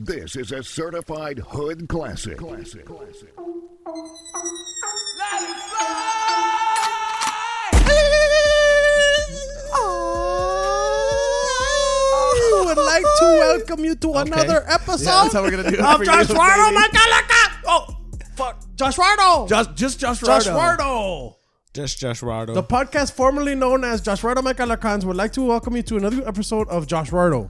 This is a certified hood classic. I would like to welcome you to another episode that's how we're gonna do it of for you, Joshrardo, baby. my God. Oh, fuck. Joshrardo. Just Joshrardo. Joshrardo. Just Joshrardo. The podcast formerly known as Joshrardo My Calacans would like to welcome you to another episode of Joshrardo.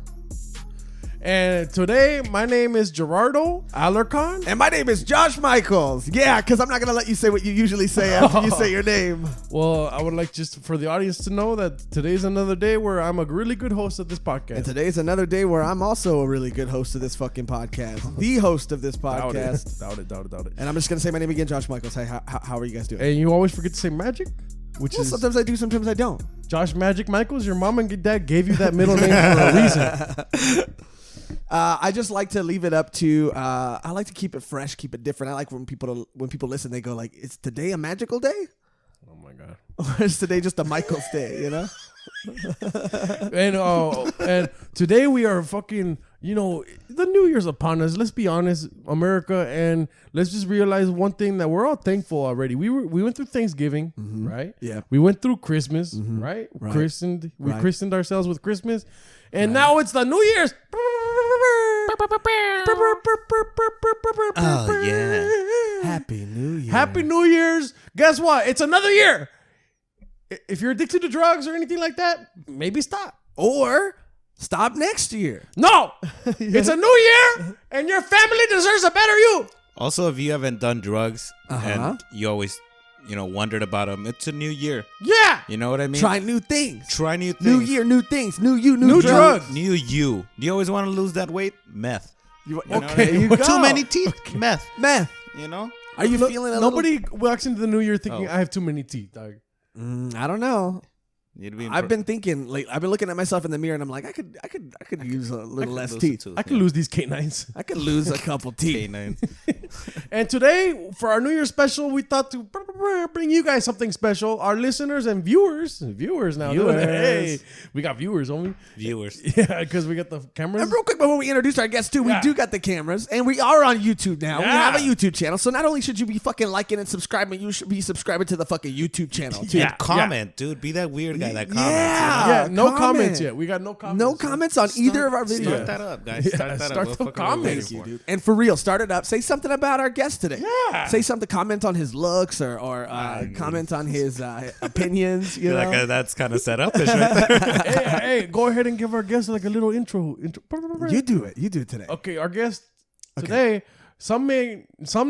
And today, my name is Gerardo Alarcon. And my name is Josh Michaels. Yeah, because I'm not gonna let you say what you usually say after you say your name. Well, I would like just for the audience to know that today's another day where I'm a really good host of this podcast. And today's another day where I'm also a really good host of this fucking podcast. The host of this podcast. Doubt it. And I'm just gonna say my name again, Josh Michaels. Hey, how are you guys doing? And you always forget to say magic, which Well, is sometimes I do, sometimes I don't. Josh Magic Michaels. Your mom and dad gave you that middle name for a reason. I just like to leave it up to. I like to keep it fresh, keep it different. I like when people listen, they go like, "Is today a magical day? Oh my God! Or is today just a Michael's day?" You know. And today we are fucking. You know, the New Year's upon us. Let's be honest, America, and let's just realize one thing that we're all thankful already. We went through Thanksgiving, right? Yeah. We went through Christmas, right? Right. We Right. christened ourselves with Christmas, and now it's the New Year's. Oh, yeah. Happy New Year. Happy New Year's. Guess what? It's another year. If you're addicted to drugs or anything like that, maybe stop. Or stop next year. No, it's a new year, and your family deserves a better you. Also, if you haven't done drugs Uh-huh. and you always, wondered about them, it's a new year. Yeah. You know what I mean? Try new things. Try new things. New year, new things. New you, New drugs. drugs. New you. Do you always want to lose that weight? Meth. You, You know what I okay, mean? you go. Too many teeth? Meth. Meth. You know? Are you feeling a Nobody walks into the new year thinking Oh. I have too many teeth, dog. I don't know. You'd be I've been thinking. Like, I've been looking at myself in the mirror, and I'm like, I could use a little less teeth. I could lose these canines. I could lose a couple teeth. Canines. And today, for our New Year special, we thought to bring you guys something special. Our listeners and viewers now. Viewers. Hey, we got viewers, only. Viewers. Yeah, because we got the cameras. And real quick before we introduce our guests too, we Yeah. do got the cameras, and we are on YouTube now. We Yeah. have a YouTube channel, so not only should you be fucking liking and subscribing, you should be subscribing to the fucking YouTube channel too. Yeah. Comment, dude. Be that weird guy that comments. Yeah, no comment. comments yet. We got no comments. No comments on either of our videos. Start that up, guys. Yeah, Start that start up. the What the fuck are we waiting comments. for? Dude. And for real, start it up. Say something about our guest today. Yeah. Say something. Comment on his looks or comment on his opinions. You know. Like that's kind of set up. Right there. hey, go ahead and give our guests like a little intro. You do it. You do it today. Okay, our guest today. Some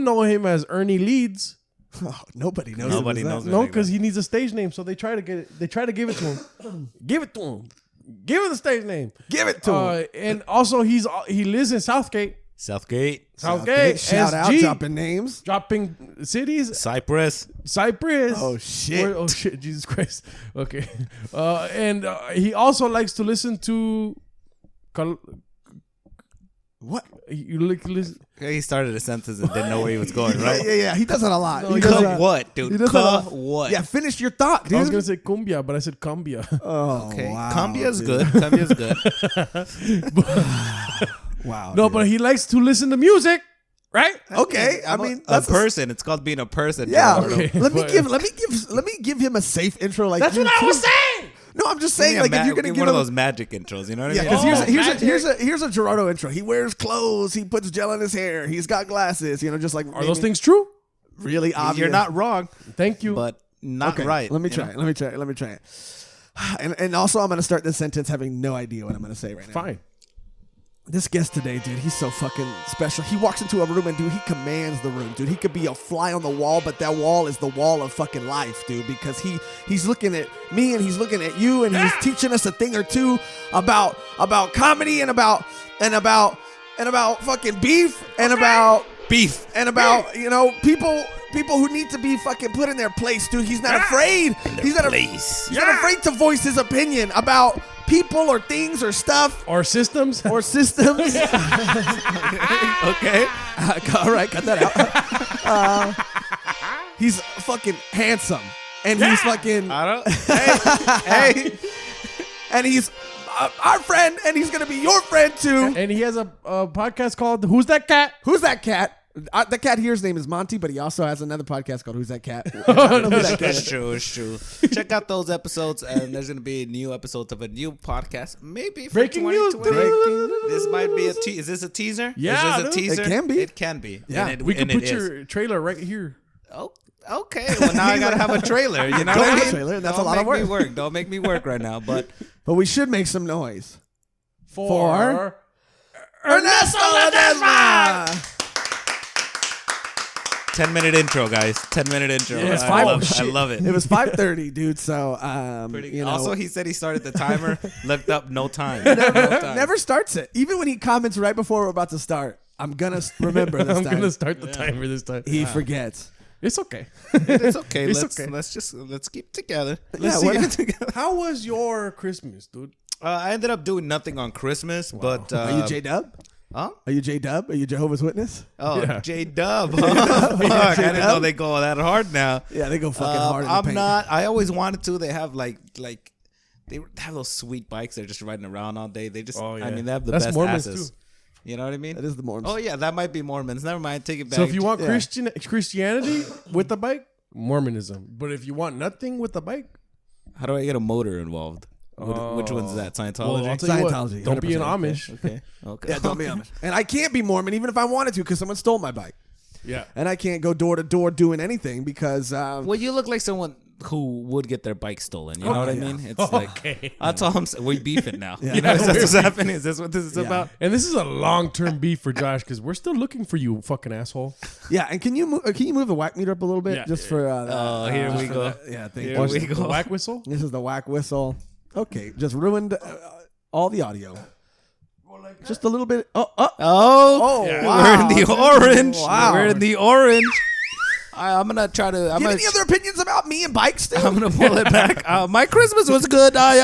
know him as Ernie Leeds. Oh, nobody knows. Nobody him as knows. that. No, because he needs a stage name, so they try to get it. They try to give it to him. Give it to him. Give it the stage name. Give it to him. And also, he lives in Southgate. Southgate. Southgate. Shout out, SG. dropping names. Dropping cities. Cypress. Cypress. Oh shit. Oh shit! Jesus Christ. Okay. And he also likes to listen to. What? You like to listen. He started a sentence and didn't know where he was going, right? Yeah. He does it a lot. No, He he does doesn't. that. What, He dude? does that a lot. What? Yeah, finish your thought, dude. I was gonna say cumbia, but I said cumbia. Oh, Okay. wow. Cambia's dude. good. Cambia's good. Wow. No, dude. but he likes to listen to music, right? Okay, I mean, a that's person. It's called being a person. Yeah. Gerardo. Okay. Let me But- give him a safe intro. Like That's you what I too. was saying. No, I'm just Give saying, me a like, if you're gonna give give one him of those magic intros, you know what I Yeah, mean? because Oh, here's a Gerardo intro. He wears clothes. He puts gel in his hair. He's got glasses. You know, just like Are those things true? really obvious? You're not wrong, Thank you. but not okay. right. Let me you try know? it. Let me try it. And also, I'm gonna start this sentence having no idea what I'm gonna say right now. Fine. This guest today, dude, he's so fucking special. He walks into a room and, dude, he commands the room, dude. He could be a fly on the wall, but that wall is the wall of fucking life, dude, because he's looking at me and he's looking at you and he's teaching us a thing or two about comedy and about fucking beef and about Beef. and about, you know, people who need to be fucking put in their place, dude. He's not afraid. He's not afraid to voice his opinion about people or things or stuff Or systems. or systems. Okay. All right, cut that out. He's fucking handsome, and he's fucking, I don't. Hey. and he's our friend, and he's gonna be your friend too. And he has a podcast called Who's That Cat? Who's that cat? The cat here's name is Monty, but he also has another podcast called Who's That Cat? I don't know who that cat It's is. true. It's true. Check out those episodes, and there's gonna be new episodes of a new podcast. Maybe for Breaking news, 2020. This might be is this a teaser? Yeah, is this a dude. teaser? It can be. It can be. Yeah. And We can and put it is. your trailer right here. Oh, okay. Well, now I gotta have a trailer. You know Don't what I have a mean? trailer, that's Don't a lot of make me work. work. Don't make me work right now. But But we should make some noise. For Ernesto Ledezma! 10-minute intro, guys. 10-minute intro. Yeah, it's I fine. love it. It was 5:30, dude. So, you know, Also, he said he started the timer. Looked up no time. never starts it. Even when he comments right before we're about to start, I'm gonna remember this I'm time. gonna start the timer this time. He forgets. It's okay. It's okay. It's let's okay. let's keep it together. Yeah, Let's what- keep it together. How was your Christmas, dude? I ended up doing nothing on Christmas, but Are you J Dub? Huh? Are you J Dub? Are you Jehovah's Witness? Oh, Yeah. J Dub. Fuck, I didn't know they go that hard now. Yeah, they go fucking hard in the I'm paint. not. I always wanted to. They have like they have those sweet bikes. They're just riding around all day. They just. Oh, yeah. I mean, they have the That's best Mormons, asses. too. You know what I mean? That is the Mormons. Oh yeah, that might be Mormons. Never mind. Take it back. So if you want Yeah. Christianity with the bike, Mormonism. But if you want nothing with the bike, how do I get a motor involved? Which one's that? Scientology. I'll tell you what, Scientology, don't be an 100%. Amish. Okay. Okay. Yeah, don't be Amish. And I can't be Mormon even if I wanted to because someone stole my bike. Yeah. And I can't go door to door doing anything because Well, you look like someone who would get their bike stolen. You know what I mean? It's Okay. like that's all I'm saying. We beefing now. Yeah. You know, is that what's happening? Is this what this is about? And this is a long-term beef for Josh because we're still looking for you, fucking asshole. yeah. And can you move the whack meter up a little bit Yeah. just for? Here we for go. that? Yeah, thank Here you. we The go. whack whistle? This is the whack whistle. Okay, just ruined all the audio. Just a little bit. Oh, Yeah. wow. we're in the orange. Wow. We're in the orange. I'm gonna try to. You have any other opinions about me and bikes, dude? I'm gonna pull it back. My Christmas was good. I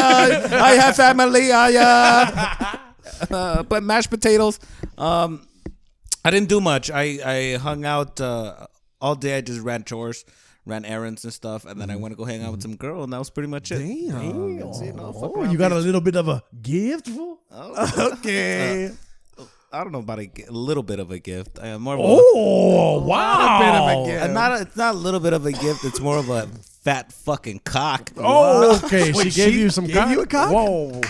have family. But mashed potatoes. I didn't do much. I hung out all day. I just ran chores, ran errands and stuff, and then I went to go hang out with some girl, and that was pretty much it. Damn. That's it. No, fuck Oh, around, you got a bitch. little bit of a gift, fool? Okay. I don't know about a little bit of a gift. More of Oh, wow. bit of a gift. it's not a little bit of a gift. It's more of a fat fucking cock. Oh, okay. Wait, she gave she you some gave cock? you a cock? Whoa.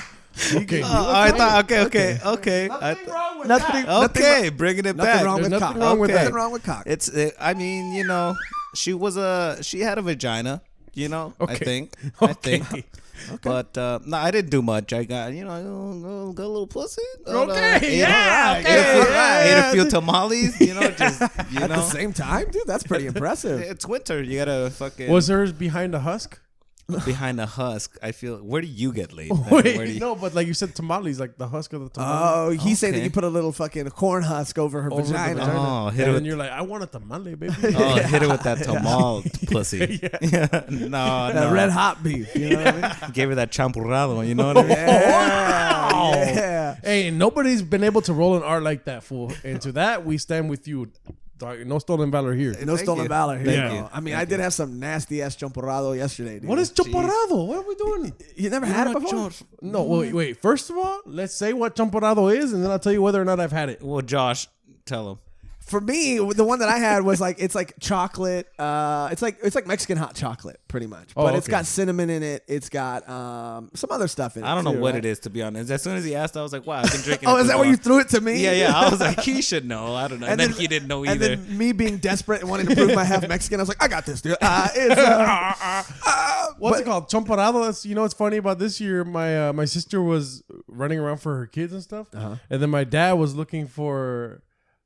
Okay. I thought okay. wrong with that. Okay, bringing it back. Nothing wrong with There's cock. nothing wrong with Nothing that. wrong with cock. It's I mean, you know, she had a vagina, you know, I Okay. think. Okay. But no, I didn't do much. I got, you know, got a little pussy. Okay, yeah, okay, Ate yeah. a few tamales, you know, just you At the know. same time, dude, that's pretty impressive. It's winter. You gotta fucking Was hers behind a husk? behind a husk. I feel. Where do you get laid? Where do Wait, you- no, but like you said, tamales, like the husk of the tamale. Oh, he's saying that Okay. you put a little fucking corn husk over her Over the vagina. vagina. Oh, hit and it then with- you're like, I want a tamale, baby. Oh, hit it with that tamal pussy. Yeah. No, That no. red hot beef. You know what I mean? Gave her that champurrado. You know what I mean? Wow. Yeah. Hey, nobody's been able to roll an R like that, fool. And to that, we stand with you. Dog, no stolen valor here. No Thank stolen you. valor here. Thank you you. go. I mean, I did have some nasty ass champurrado yesterday, dude. What is Chomporado? What are we doing? You never had it before? No, wait. First of all, let's say what Chomporado is, and then I'll tell you whether or not I've had it. Well, Josh, tell him. For me, the one that I had was like it's like chocolate. It's like Mexican hot chocolate, pretty much. Oh, But it's okay. got cinnamon in it. It's got some other stuff in it. I don't know too, what right? it is, to be honest. As soon as he asked, I was like, wow, I've been drinking. Oh, it is this that why long. you threw it to me? Yeah. I was like, he should know. I don't know. And then he didn't know And either. then me being desperate and wanting to prove my half Mexican, I was like, I got this, dude. What's it called? Chomporado. That's, you know what's funny about this year? My sister was running around for her kids and stuff, and then my dad was looking for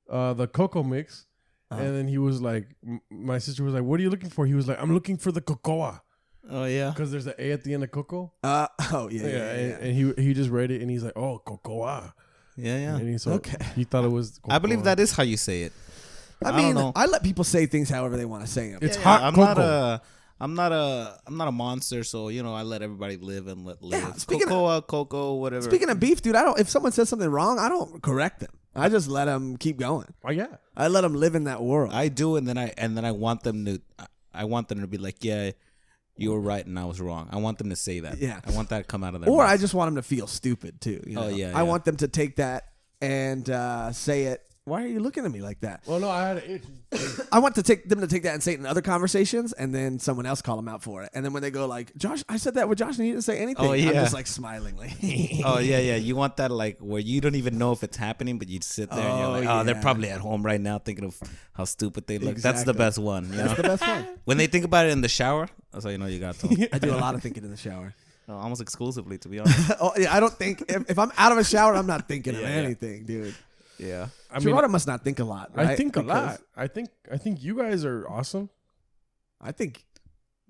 the cocoa mix, and then he was like, my sister was like, "What are you looking for?" He was like, "I'm looking for the cocoa." Oh, yeah. Because there's an A at the end of cocoa. yeah. And he just read it and he's like, "Oh, cocoa." Yeah. And he, so Okay. he thought it was cocoa. I believe that is how you say it. I don't mean, know. I let people say things however they want to say them. It's Yeah, hot I'm cocoa. I'm not a monster, so you know I let everybody live and let live. Yeah, speaking Cocoa, whatever. Speaking of beef, dude, if someone says something wrong, I don't correct them. I just let them keep going. Oh yeah. I let them live in that world. I do, and then I want them to be like, yeah, you were right and I was wrong. I want them to say that. Yeah. I want that to come out of their Or mouths. I just want them to feel stupid too. You know? Oh, yeah, I yeah. want them to take that and say it. Why are you looking at me like that? Well, no, I had an itch. I want to take them to take that and say it in other conversations, and then someone else call them out for it. And then when they go like, Josh, I said that with Josh, and he didn't say anything. Oh, yeah. I'm just like smilingly. Oh yeah. You want that like where you don't even know if it's happening, but you sit there and you're like, oh, they're yeah. probably at home right now thinking of how stupid they look. That's the Exactly. best one. You know? That's the best one. When they think about it in the shower, that's how you know you got to. I do a lot of thinking in the shower. Almost exclusively, to be honest. Oh yeah, I don't think if I'm out of a shower, I'm not thinking of anything, dude. Yeah. I mean, Gerardo must not think a lot. Right? I think a Because lot. I think you guys are awesome. I think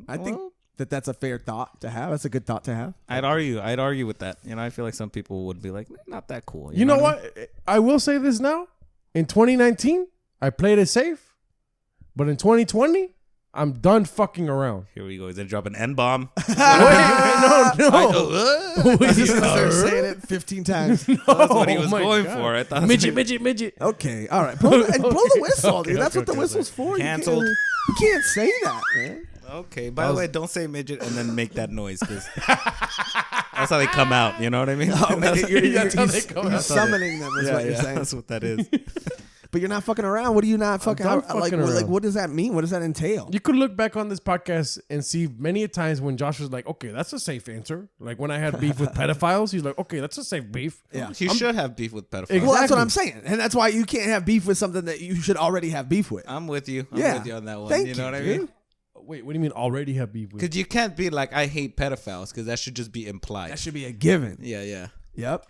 Well, that's a fair thought to have. That's a good thought to have. I'd argue with that. You know, I feel like some people would be like, not that cool. You know I mean? what? I will say this now. In 2019, I played it safe, but in 2020, I'm done fucking around. Here we go. He's gonna drop an N bomb. Wait, no. He's just gonna start saying it 15 times. That's what he Oh was my going God. for. I thought Midget. Okay, all right. Blow the whistle, Okay, dude. That's what the okay, whistle's for. Canceled. You can't say that, man. Okay. By the way, don't say midget and then make that noise because that's how they come out. You know what I mean? That's how they come You're out. summoning them is what you're saying. That's what that is. But you're not fucking around. What are you not fucking? done Like, fucking like, around. what does that mean? What does that entail? You could look back on this podcast and see many a times when Josh was like, okay, that's a safe answer. Like when I had beef with pedophiles, he's like, okay, that's a safe beef. Yeah. You should have beef with pedophiles. Exactly. Well, that's what I'm saying, and that's why you can't have beef with something that you should already have beef with. I'm with you. I'm Yeah. with you on that one. Thank you know you, what I dude. mean? Wait, what do you mean already have beef with? Because you can't be like, I hate pedophiles because that should just be implied. That should be a given. Yeah. Yep.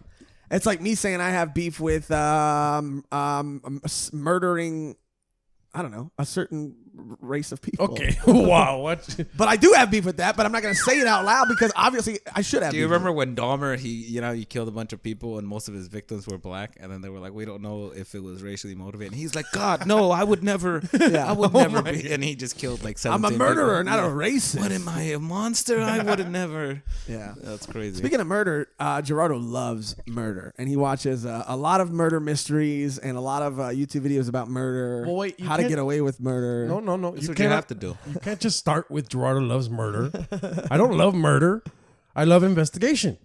It's like me saying I have beef with murdering, I don't know, a certain race of people. Okay, wow, what? But I do have beef with that, but I'm not going to say it out loud because obviously I should have Do you beef remember when Dahmer, he killed a bunch of people and most of his victims were black, and then they were like, we don't know if it was racially motivated. And he's like, God, no, I would never, I would never be. And he just killed like 17 I'm a murderer, people. not a racist. What am I, a monster? I would have never. Yeah. That's crazy. Speaking of murder, Gerardo loves murder, and he watches a lot of murder mysteries and a lot of YouTube videos about murder. Well, wait, you how to can't- get away with murder. No. That's what you have to do. You can't just start with Gerardo loves murder. I don't love murder. I love investigation.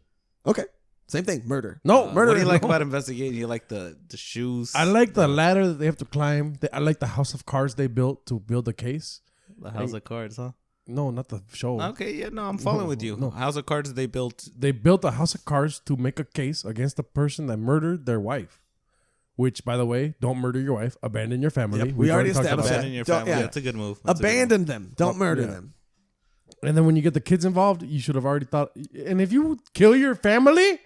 Okay, same thing. Murder. No, murder. What do you like no. about investigating? You like the shoes? I like the ladder that they have to climb. I like the house of cards they built to build a case. the House of Cards, huh? No, not the show. Okay, yeah, no, I'm following with you. No. House of Cards they built. They built a house of cards to make a case against the person that murdered their wife. Which, by the way, don't murder your wife. Abandon your family. Yep, we We've already talked about established that. Abandon your Don't- family. yeah. That's a good move. That's a good Abandon them. Don't murder yeah. them. And then when you get the kids involved, you should have already thought. And if you kill your family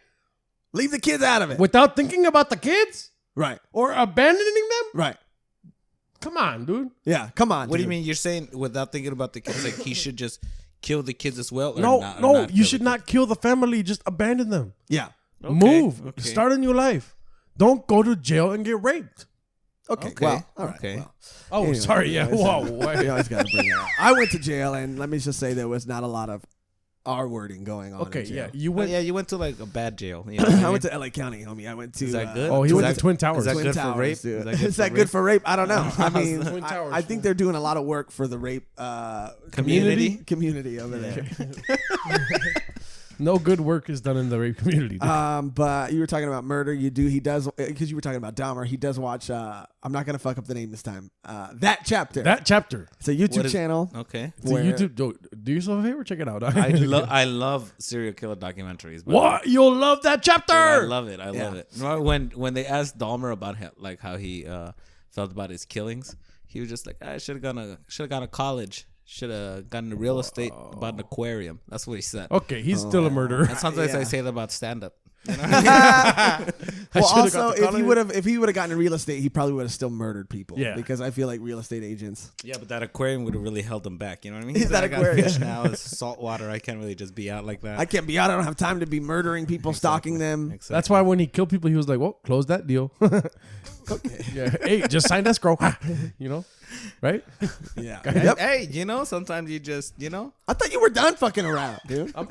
Leave the kids out of it. without thinking about the kids Right. or abandoning them, Right. come on, dude. Yeah. Come on. What do you dude. mean? You're saying without thinking about the kids, like he should just kill the kids as well? Or No, not, or no, not you kill should the not kill the family. Just abandon them. Yeah. Okay, Move. okay. Start a new life. Don't go to jail and get raped. Okay. Okay, Well. All right. okay. Well. Oh, Anyway, sorry. Yeah. Whoa. We always got to bring that up. I went to jail, and let me just say there was not a lot of R wording going on. Okay. in jail. Yeah. You Oh, went. yeah, you went to like a bad jail. You know what I I mean? went to LA County, homie. I went to. Is that good? Oh, he Is went that- to Twin Towers. is that Twin good for Towers, rape? dude. Is that good Is for that good rape? for rape? I don't know. I mean, Twin Towers. I think they're doing a lot of work for the rape community over there. No good work is done in the rape community. dude. But you were talking about murder. He does, because you were talking about Dahmer. He does watch. I'm not gonna fuck up the name this time. That chapter. That chapter. It's a YouTube What is- channel. Okay. It's a Where- YouTube. Do yourself a favor. Check it out. I love serial killer documentaries. but- What? You'll love that chapter. Dude, I love it. I love Yeah. it. Remember when they asked Dahmer about how he felt about his killings, he was just like, I should have gone to college. Should have gotten into real estate, about an aquarium. That's what he said. Okay, he's still a murderer. And sometimes I Yeah. say that about stand up. Well, should've also, got the if he would have gotten in real estate, he probably would have still murdered people. Yeah. Because I feel like real estate agents. Yeah, but that aquarium would have really held him back. You know what I mean? Is He's that like, I got aquarium? fish now. It's salt water. I can't really just be out like that. I can't be out. I don't have time to be murdering people, stalking them. Exactly. That's why when he killed people, he was like, "Well, close that deal." Okay. Yeah. Hey, just sign escrow. You know, right? Yeah. Hey, Yep. hey, sometimes you just, I thought you were done fucking around, dude. I'm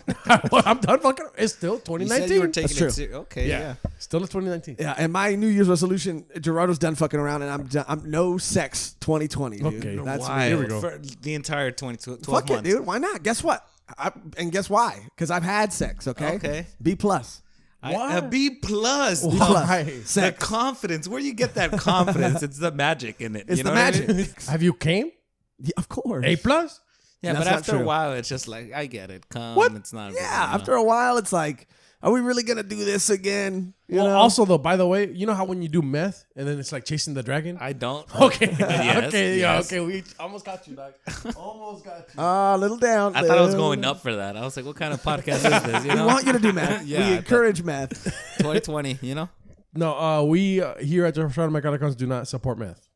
done fucking. It's still you 2019. said you were taking true. Okay, yeah. Still it's 2019. Yeah, and my New Year's resolution, Gerardo's done fucking around, and I'm no sex 2020, dude. Okay. That's Why? Here we go. For the entire 12 Fuck months. it, dude. Why not? Guess what? And guess why? Because I've had sex. Okay. Okay. B plus. A B plus. B plus. Why? The Sex. confidence. Where do you get that confidence? It's the magic in it. It's you the know what I magic. mean? Have you came? Yeah, of course. A plus? Yeah, That's but not after a true. while, it's just like, I get it. Come, What? it's not. Yeah. After a while, it's like, are we really gonna do this again? You know? Also though, by the way, you know how when you do meth and then it's like chasing the dragon? I don't. Okay. Yes, okay. yes. Yeah. Okay. We almost got you, dog. Almost got you. Little down. I thought I was going up for that. I was like, what kind of podcast is this? You We know? want you to do math. Yeah, We I encourage math. 2020, you know? No. We here at Joshrardo Mechanicons do not support meth.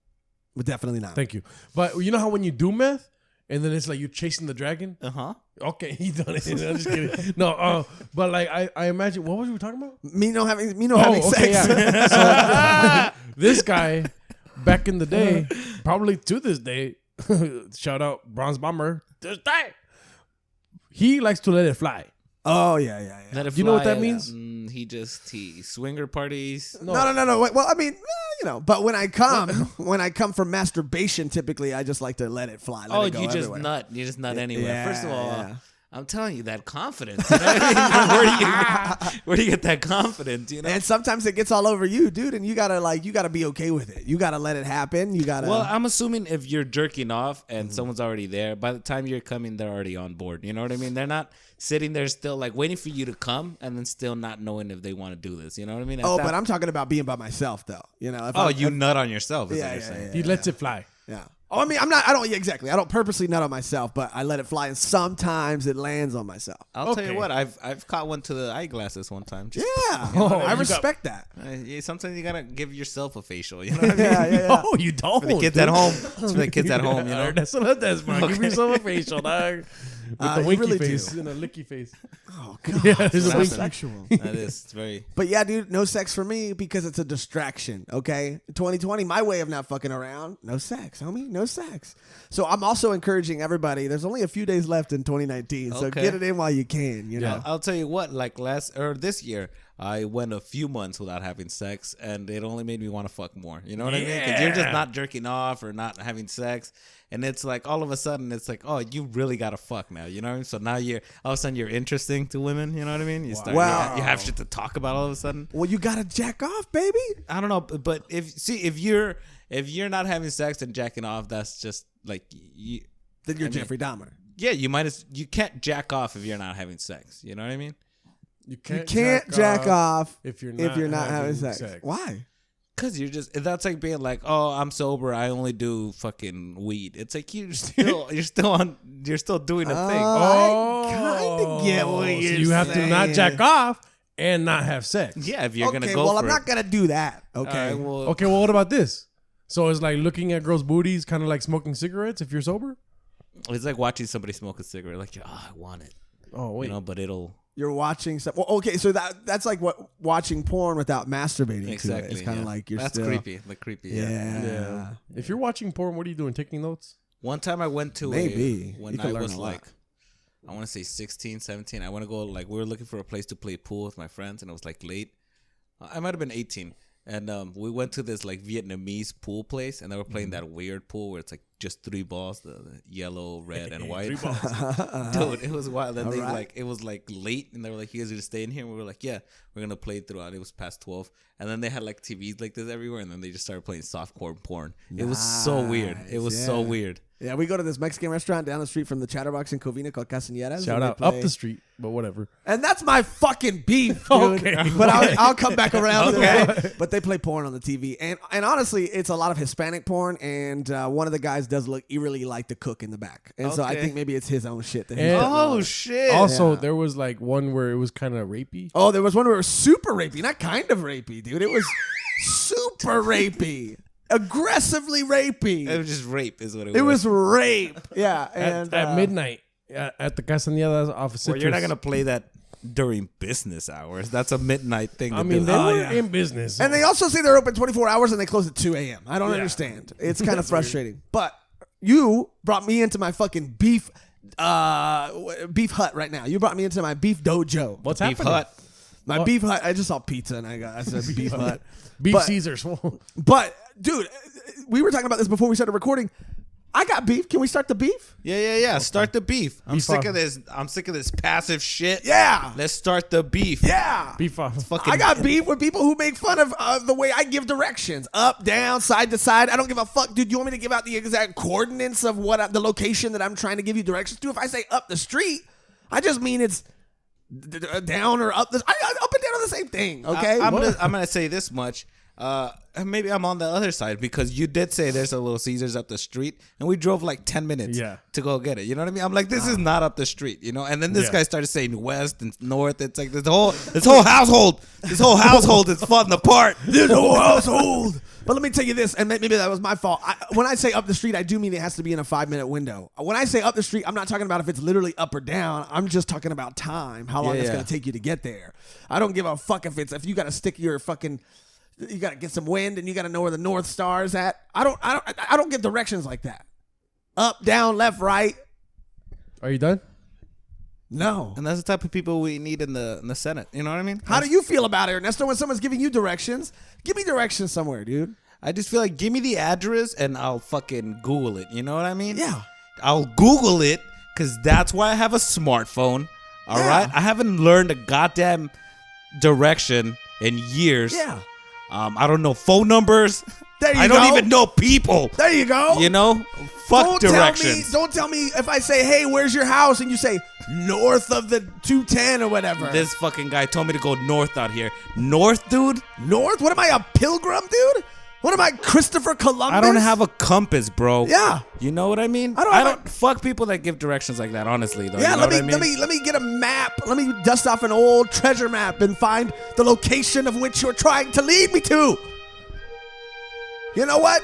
But definitely not. Thank you. But you know how when you do meth and then it's like you're chasing the dragon? Uh-huh. Okay, he done it. I'm just kidding. No. But like I imagine. What was we talking about? Me no having sex. Yeah. So, this guy, back in the day, probably to this day, shout out Bronze Bomber. This day, he likes to let it fly. Oh yeah. Let it You know what fly, that means? He swinger parties. No. Wait, well, I mean, but when I come from masturbation, typically I just like to let it fly. Let Oh, it go you just everywhere. nut. You just nut anywhere. Yeah, First of all, yeah. I'm telling you that confidence. You know what I mean? Where do you get that confidence? You know. And sometimes it gets all over you, dude, and you gotta be okay with it. You gotta let it happen. You gotta. Well, I'm assuming if you're jerking off and someone's already there, by the time you're coming, they're already on board. You know what I mean? They're not sitting there still like waiting for you to come and then still not knowing if they want to do this. You know what I mean? but I'm talking about being by myself, though. You know. You nut on yourself. Is what Yeah, you're saying. He lets it fly. Yeah. Oh, I mean, I don't exactly. I don't purposely nut on myself, but I let it fly, and sometimes it lands on myself. I'll tell you Okay. what. I've caught one to the eyeglasses one time. Just, Yeah, Oh, I you respect that. Sometimes you gotta give yourself a facial. You know what I mean? Yeah. Oh, you don't. For the kids at home. It's for the kids at home. You know. Ernesto Ledezma. Give yourself a facial, dog. With the you winky really face do. and a licky face. Oh God, Yeah, there's a so winky. sexual. That is. It's very. But yeah, dude, no sex for me because it's a distraction. Okay, 2020, my way of not fucking around. No sex, homie. No sex. So I'm also encouraging everybody. There's only a few days left in 2019, so Okay. get it in while you can. You know. I'll tell you what. Like this year, I went a few months without having sex, and it only made me want to fuck more. You know what I mean? Because you're just not jerking off or not having sex, and it's like all of a sudden it's like, oh, you really gotta fuck now. You know what I mean? So now all of a sudden you're interesting to women. You know what I mean? You start. Wow. You have shit to talk about all of a sudden. Well, you gotta jack off, baby. I don't know, but if you're not having sex and jacking off, that's just like you. Then you're I mean, Jeffrey Dahmer. Yeah, you can't jack off if you're not having sex. You know what I mean? You You can't jack off if you're not having sex. Why? Cause that's like being like, oh, I'm sober. I only do fucking weed. It's like you're still doing a thing. Oh, I kinda get what so you're you have to not saying. jack off and not have sex. Yeah, if you're Okay, gonna go. well, for I'm not gonna do that. Okay. All right, well, Okay, well, what about this? So it's like looking at girls' booties, kind of like smoking cigarettes if you're sober. it's like watching somebody smoke a cigarette. Like, I want it. Oh wait, But it'll. You're watching stuff. Well, okay, so that's like what watching porn without masturbating to it. Exactly. It's kind of yeah. like you're That's still creepy. Like creepy. Yeah. Yeah. If you're watching porn, what are you doing? Taking notes? One time I went to Maybe. when You could I learn was a lot. like, I want to say 16, 17. I want to go, like, we were looking for a place to play pool with my friends, and it was like late. I might have been 18. And we went to this like Vietnamese pool place, and they were playing that weird pool where it's like just 3 balls, the yellow, red, and white. 3 balls. Dude, it was wild. And All they right. it was like late, and they were like, "You guys are gonna stay in here?" And we were like, "Yeah, we're gonna play throughout." It was past 12, and then they had like TVs like this everywhere, and then they just started playing softcore porn. It was so weird. It was so yeah. weird. Yeah, we go to this Mexican restaurant down the street from the Chatterbox in Covina called Castañeras. Shout and they out up play- the street, but whatever. And that's my fucking beef, dude. Okay. But I'll come back around to Okay. that. But they play porn on the TV. And honestly, it's a lot of Hispanic porn. And one of the guys does look eerily like the cook in the back. And so I Okay. think maybe it's his own shit. That he's And- putting on. Shit! Also, Yeah. there was like one where it was kind of rapey. Oh, there was one where it was super rapey. Not kind of rapey, dude. It was super rapey. Aggressively rapey. It was just rape, is what it was. It was rape. Yeah. And At midnight at the Castañedas off of Well, Citrus. you're not gonna play that during business hours. That's a midnight thing. I to mean, do. they were yeah. in business. And they also say they're open 24 hours and they close at 2 a.m. I don't Yeah. understand. It's kind of frustrating. But you brought me into my fucking beef hut right now. You brought me into my beef dojo. What's Beef happening? Hut. My Beef Hut. I just saw pizza and I said Beef Hut. Beef But- Caesars. But dude, we were talking about this before we started recording. I got beef. Can we start the beef? Yeah. Start the beef. I'm Beef sick off. of this. I'm sick of this passive shit. Yeah. Let's start the beef. Yeah. Beef off. Fucking I got beef with people who make fun of the way I give directions. Up, down, side to side. I don't give a fuck. Dude, you want me to give out the exact coordinates of the location that I'm trying to give you directions to? If I say up the street, I just mean it's down or up. Up and down are the same thing, okay? I'm gonna say this much. Maybe I'm on the other side because you did say there's a Little Caesars up the street, and we drove like 10 minutes to go get it. You know what I mean? I'm like, this is not up the street, you know. And then this guy started saying west and north. It's like this whole household is falling apart. This whole household. But let me tell you this, and maybe that was my fault. When I say up the street, I do mean it has to be in a 5-minute window. When I say up the street, I'm not talking about if it's literally up or down. I'm just talking about time, how long it's going to take you to get there. I don't give a fuck if you got to stick your fucking... You got to get some wind, and you got to know where the North Star is at. I don't give directions like that. Up, down, left, right. Are you done? No. And that's the type of people we need in the Senate. You know what I mean? How do you feel about it, Ernesto, when someone's giving you directions? Give me directions somewhere, dude. I just feel like give me the address and I'll fucking Google it. You know what I mean? Yeah. I'll Google it because that's why I have a smartphone. All right. I haven't learned a goddamn direction in years. Yeah. I don't know phone numbers. There you I go. don't even know people. There you go. You know? Fuck directions. Don't tell me if I say, hey, where's your house? And you say, north of the 210 or whatever. This fucking guy told me to go north out here. North, dude? North? What am I, a pilgrim, dude? What am I, Christopher Columbus? I don't have a compass, bro. Yeah. You know what I mean? I don't fuck people that give directions like that, honestly, though. Yeah, you know let me get a map. Let me dust off an old treasure map and find the location of which you're trying to lead me to. You know what?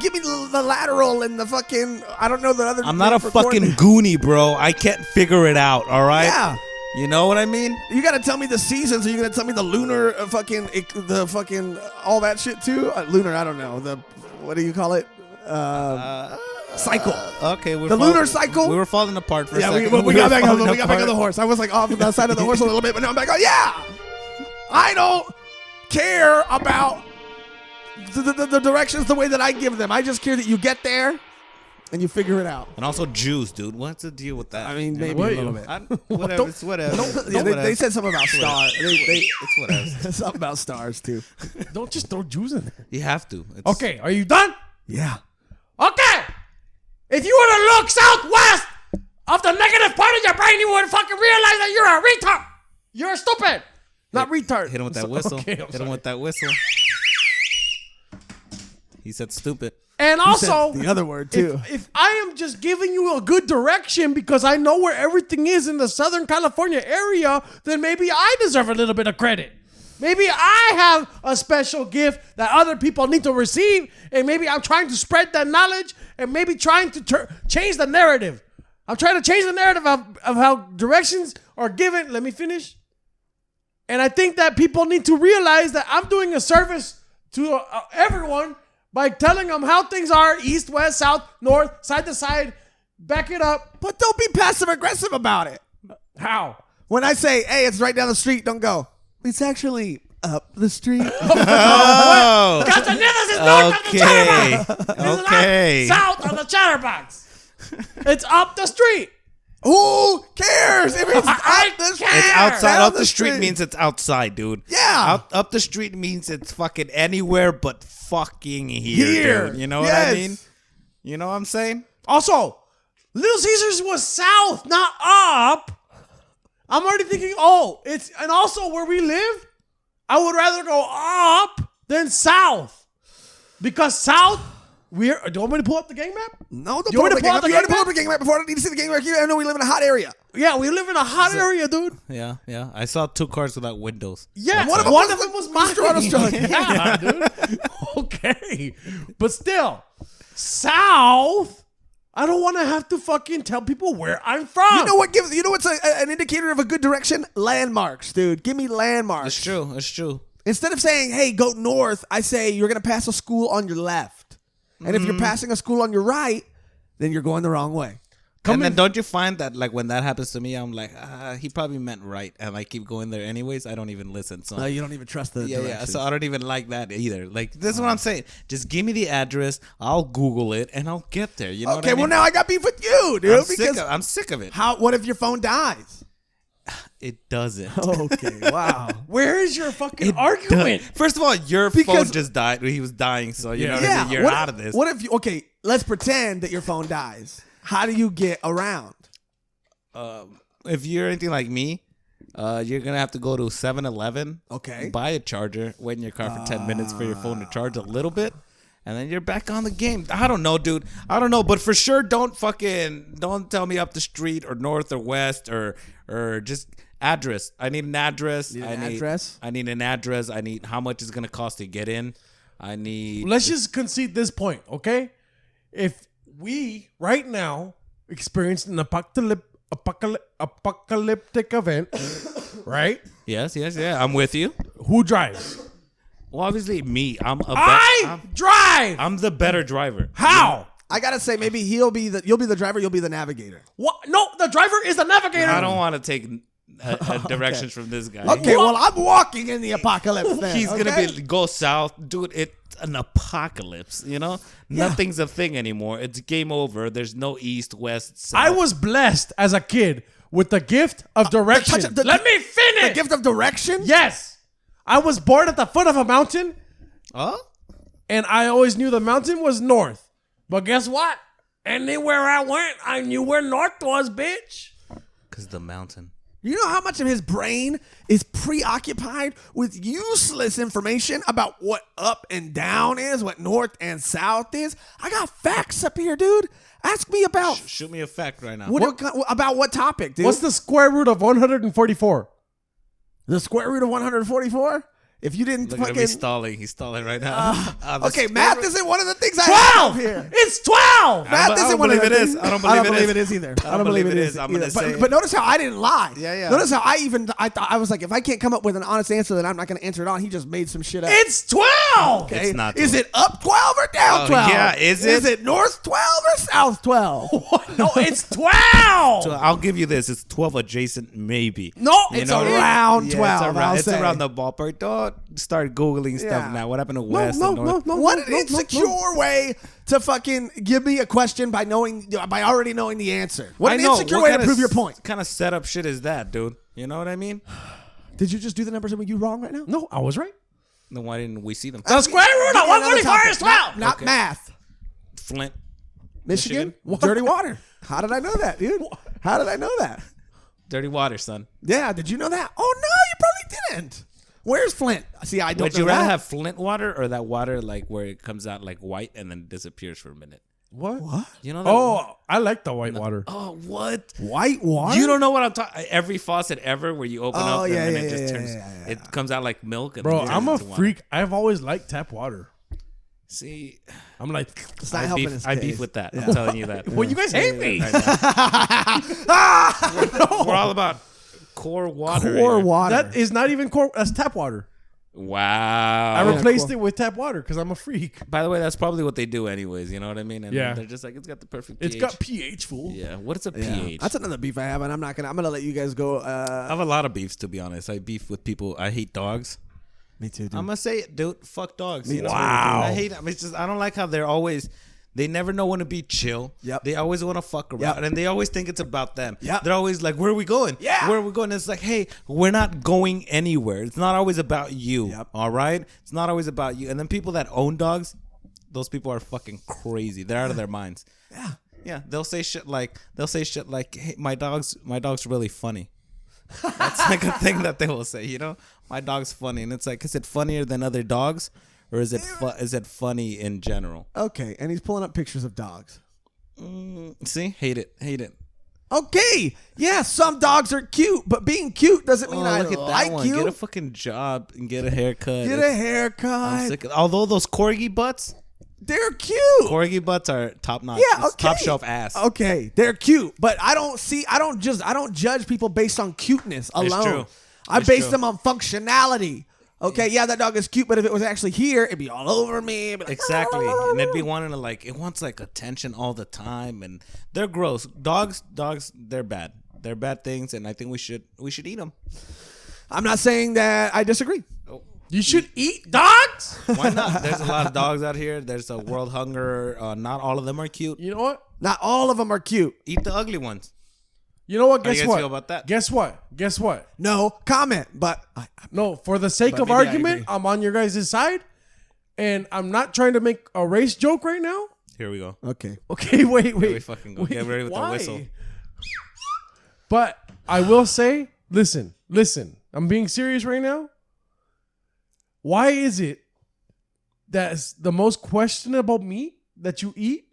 Give me the lateral and the fucking, I don't know the other. I'm not a fucking goonie, bro. I can't figure it out, all right? Yeah. You know what I mean? You got to tell me the seasons. Are you going to tell me the lunar all that shit too? Lunar, I don't know. What do you call it? Cycle. Okay. Lunar cycle? We were falling apart for a Yeah, second. we got back on the horse. I was like off the side of the horse a little bit, but now I'm back on. Yeah. I don't care about the directions the way that I give them. I just care that you get there and you figure it out. And also Jews, dude. What's the deal with that? I mean, maybe Wait. a little bit. Whatever. It's whatever. They said something about stars. It's whatever. Something about stars too. Don't just throw Jews in there. You have to. Okay, are you done? Yeah. Okay. If you were to look southwest of the negative part of your brain, you would fucking realize that you're a retard. You're stupid. Not retard. Hit him with that whistle. Okay, Hit him with that whistle. He said stupid. And also, the other word too. If I am just giving you a good direction because I know where everything is in the Southern California area, then maybe I deserve a little bit of credit. Maybe I have a special gift that other people need to receive, and maybe I'm trying to spread that knowledge and maybe trying to change the narrative. I'm trying to change the narrative of how directions are given. Let me finish. And I think that people need to realize that I'm doing a service to everyone by telling them how things are, east, west, south, north, side to side, back it up. But don't be passive aggressive about it. How? When I say, hey, it's right down the street, don't go, it's actually up the street. Oh. Castaneda's is north of the chatterbox. Okay. It's not south of the chatterbox. It's up the street. Who cares? If it's I up the street. care. It's outside. Down Up the the street street. means it's outside, dude. Yeah. Up the street means it's fucking anywhere but fucking here. Dude. You know what I mean? You know what I'm saying? Also, Little Caesars was south, not up. I'm already thinking, and also where we live, I would rather go up than south. Because south, do you want me to pull up the gang map? No, don't You want me to pull up up the You already game pulled up map? the game map before. I don't need to see the game map. I know we live in a hot area. Yeah, we live in a hot area, dude. Yeah. I saw 2 cars without windows. Yeah, One of them was mine. Joshrardo's truck. Yeah, dude. Okay. But still, south, I don't want to have to fucking tell people where I'm from. You know what's an indicator of a good direction? Landmarks, dude. Give me landmarks. It's true. It's true. Instead of saying, hey, go north, I say you're going to pass a school on your left. And if you're passing a school on your right, then you're going the wrong way. And then don't you find that like when that happens to me, I'm like, he probably meant right, and I keep going there anyways. I don't even listen. So you don't even trust the directions. So I don't even like that either. Like this is what I'm saying. Just give me the address. I'll Google it and I'll get there. You know what I mean? Well now I got beef with you, dude. I'm sick of it. What if your phone dies? It doesn't. Okay, wow. Where is your fucking argument? First of all, your phone just died. He was dying, so you know what I mean? You're out of this. What if let's pretend that your phone dies. How do you get around? If you're anything like me, you're gonna have to go to 7-Eleven. Okay. Buy a charger, wait in your car for 10 minutes for your phone to charge a little bit, and then you're back on the game. I don't know, dude. I don't know, but for sure, don't tell me up the street or north or west or just address. I need an address. I need an address. I need how much it's gonna cost to get in. Let's just concede this point, okay? If we right now experienced an apocalyptic event, right? Yes, yeah. I'm with you. Who drives? Well, obviously me. I drive. I'm the better driver. How? I gotta say, maybe you'll be the driver, you'll be the navigator. What? No, the driver is the navigator. I don't want to take directions from this guy. Okay, well, I'm walking in the apocalypse then. He's gonna go south, dude. It's an apocalypse. You know, nothing's a thing anymore. It's game over. There's no east, west, south. I was blessed as a kid with the gift of direction. Let me finish. The gift of direction? Yes, I was born at the foot of a mountain. Huh? And I always knew the mountain was north. But guess what? Anywhere I went, I knew where north was, bitch. Because the mountain. You know how much of his brain is preoccupied with useless information about what up and down is, what north and south is? I got facts up here, dude. Ask me about... Shoot me a fact right now. About what topic, dude? What's the square root of 144? The square root of 144? If you didn't Look at him, he's stalling right now. Okay, math isn't one of the things I 12! have here. It's 12! Math isn't one of the things. I don't believe it is either. I don't believe it is. I'm gonna say. But notice how I didn't lie. Yeah. Notice how I thought I was like, if I can't come up with an honest answer, then I'm not going to answer it on. He just made some shit up. It's 12! Okay. It's not 12. Is it up 12 or down 12? Yeah, is it? Is it north 12 or south 12? No, it's 12! So I'll give you this. It's 12 adjacent, maybe. No, it's around 12. It's around the ballpark. Don't start Googling stuff now. What happened to West and North? What an insecure way to fucking give me a question by already knowing the answer. What an insecure way to prove your point. What kind of setup shit is that, dude? You know what I mean? Did you just do the numbers and were you wrong right now? No, I was right. Then why didn't we see them? The square root of 144 is 12! Not math. Flint. Michigan? Dirty water. How did I know that, dude? How did I know that? Dirty water, son. Yeah, did you know that? Oh, no, you probably didn't. Where's Flint? See, I don't know. Would you rather have Flint water or that water like where it comes out like white and then disappears for a minute? What? You know that? Oh, I like the white water. Oh, what? White water? You don't know what I'm talking. Every faucet ever where you open up and then it just turns. Yeah. It comes out like milk. And Bro, then I'm a turns into freak. Water. I've always liked tap water. See, I'm like, it's not helping his I case. beef with that. I'm telling you that. well, you guys hate me. We're all about core water. Core water. That is not even core. That's tap water. Wow. I replaced it with tap water because I'm a freak. By the way, that's probably what they do anyways. You know what I mean? And Yeah. they're just like, it's got the perfect pH. It's got pH, fool. Yeah. What is a Yeah. pH? That's another beef I have, and I'm gonna let you guys go. I have a lot of beefs, to be honest. I beef with people. I hate dogs. Me too, dude. I'm gonna say it, dude. Fuck dogs. You know? Wow. I hate them. It's just I don't like how they never know when to be chill. Yep. They always want to fuck around, Yep. and they always think it's about them. Yep. They're always like, "Where are we going? Yeah. Where are we going?" It's like, "Hey, we're not going anywhere. It's not always about you. Yep. All right? It's not always about you." And then people that own dogs, those people are fucking crazy. They're out of their minds. Yeah. Yeah. They'll say shit like, "Hey, my dog's really funny." That's like a thing that they will say. You know, my dog's funny, and it's like, is it funnier than other dogs? Or is it funny in general? Okay, and he's pulling up pictures of dogs. See? Hate it. Okay, yeah, some dogs are cute, but being cute doesn't mean I look at like that one. you. Get a fucking job and get a haircut. Get a I'm haircut. sick although those corgi butts, They're cute. corgi butts are top notch. Yeah, It's okay. top shelf ass. Okay, they're cute, but I don't judge people based on cuteness alone. true. I It's base true. them on functionality. Okay, yeah, that dog is cute, but if it was actually here, it'd be all over me. It'd be like, Exactly, and it'd be wanting to like. It wants like attention all the time, and they're gross. Dogs, they're bad. They're bad things, and I think we should eat them. I'm not saying that I disagree. You should eat dogs. Why not? There's a lot of dogs out here. There's a world hunger. Not all of them are cute. You know what? Not all of them are cute. Eat the ugly ones. You know what? How do Guess you guys what? feel about that? Guess what? No comment, but No, for the sake But of maybe I argument, agree. I'm on your guys' side, and I'm not trying to make a race joke right now. Here we go. okay. Okay, wait. Here we fucking go. Get ready with the whistle. But I will say, listen. I'm being serious right now. Why is it that's the most questionable meat that you eat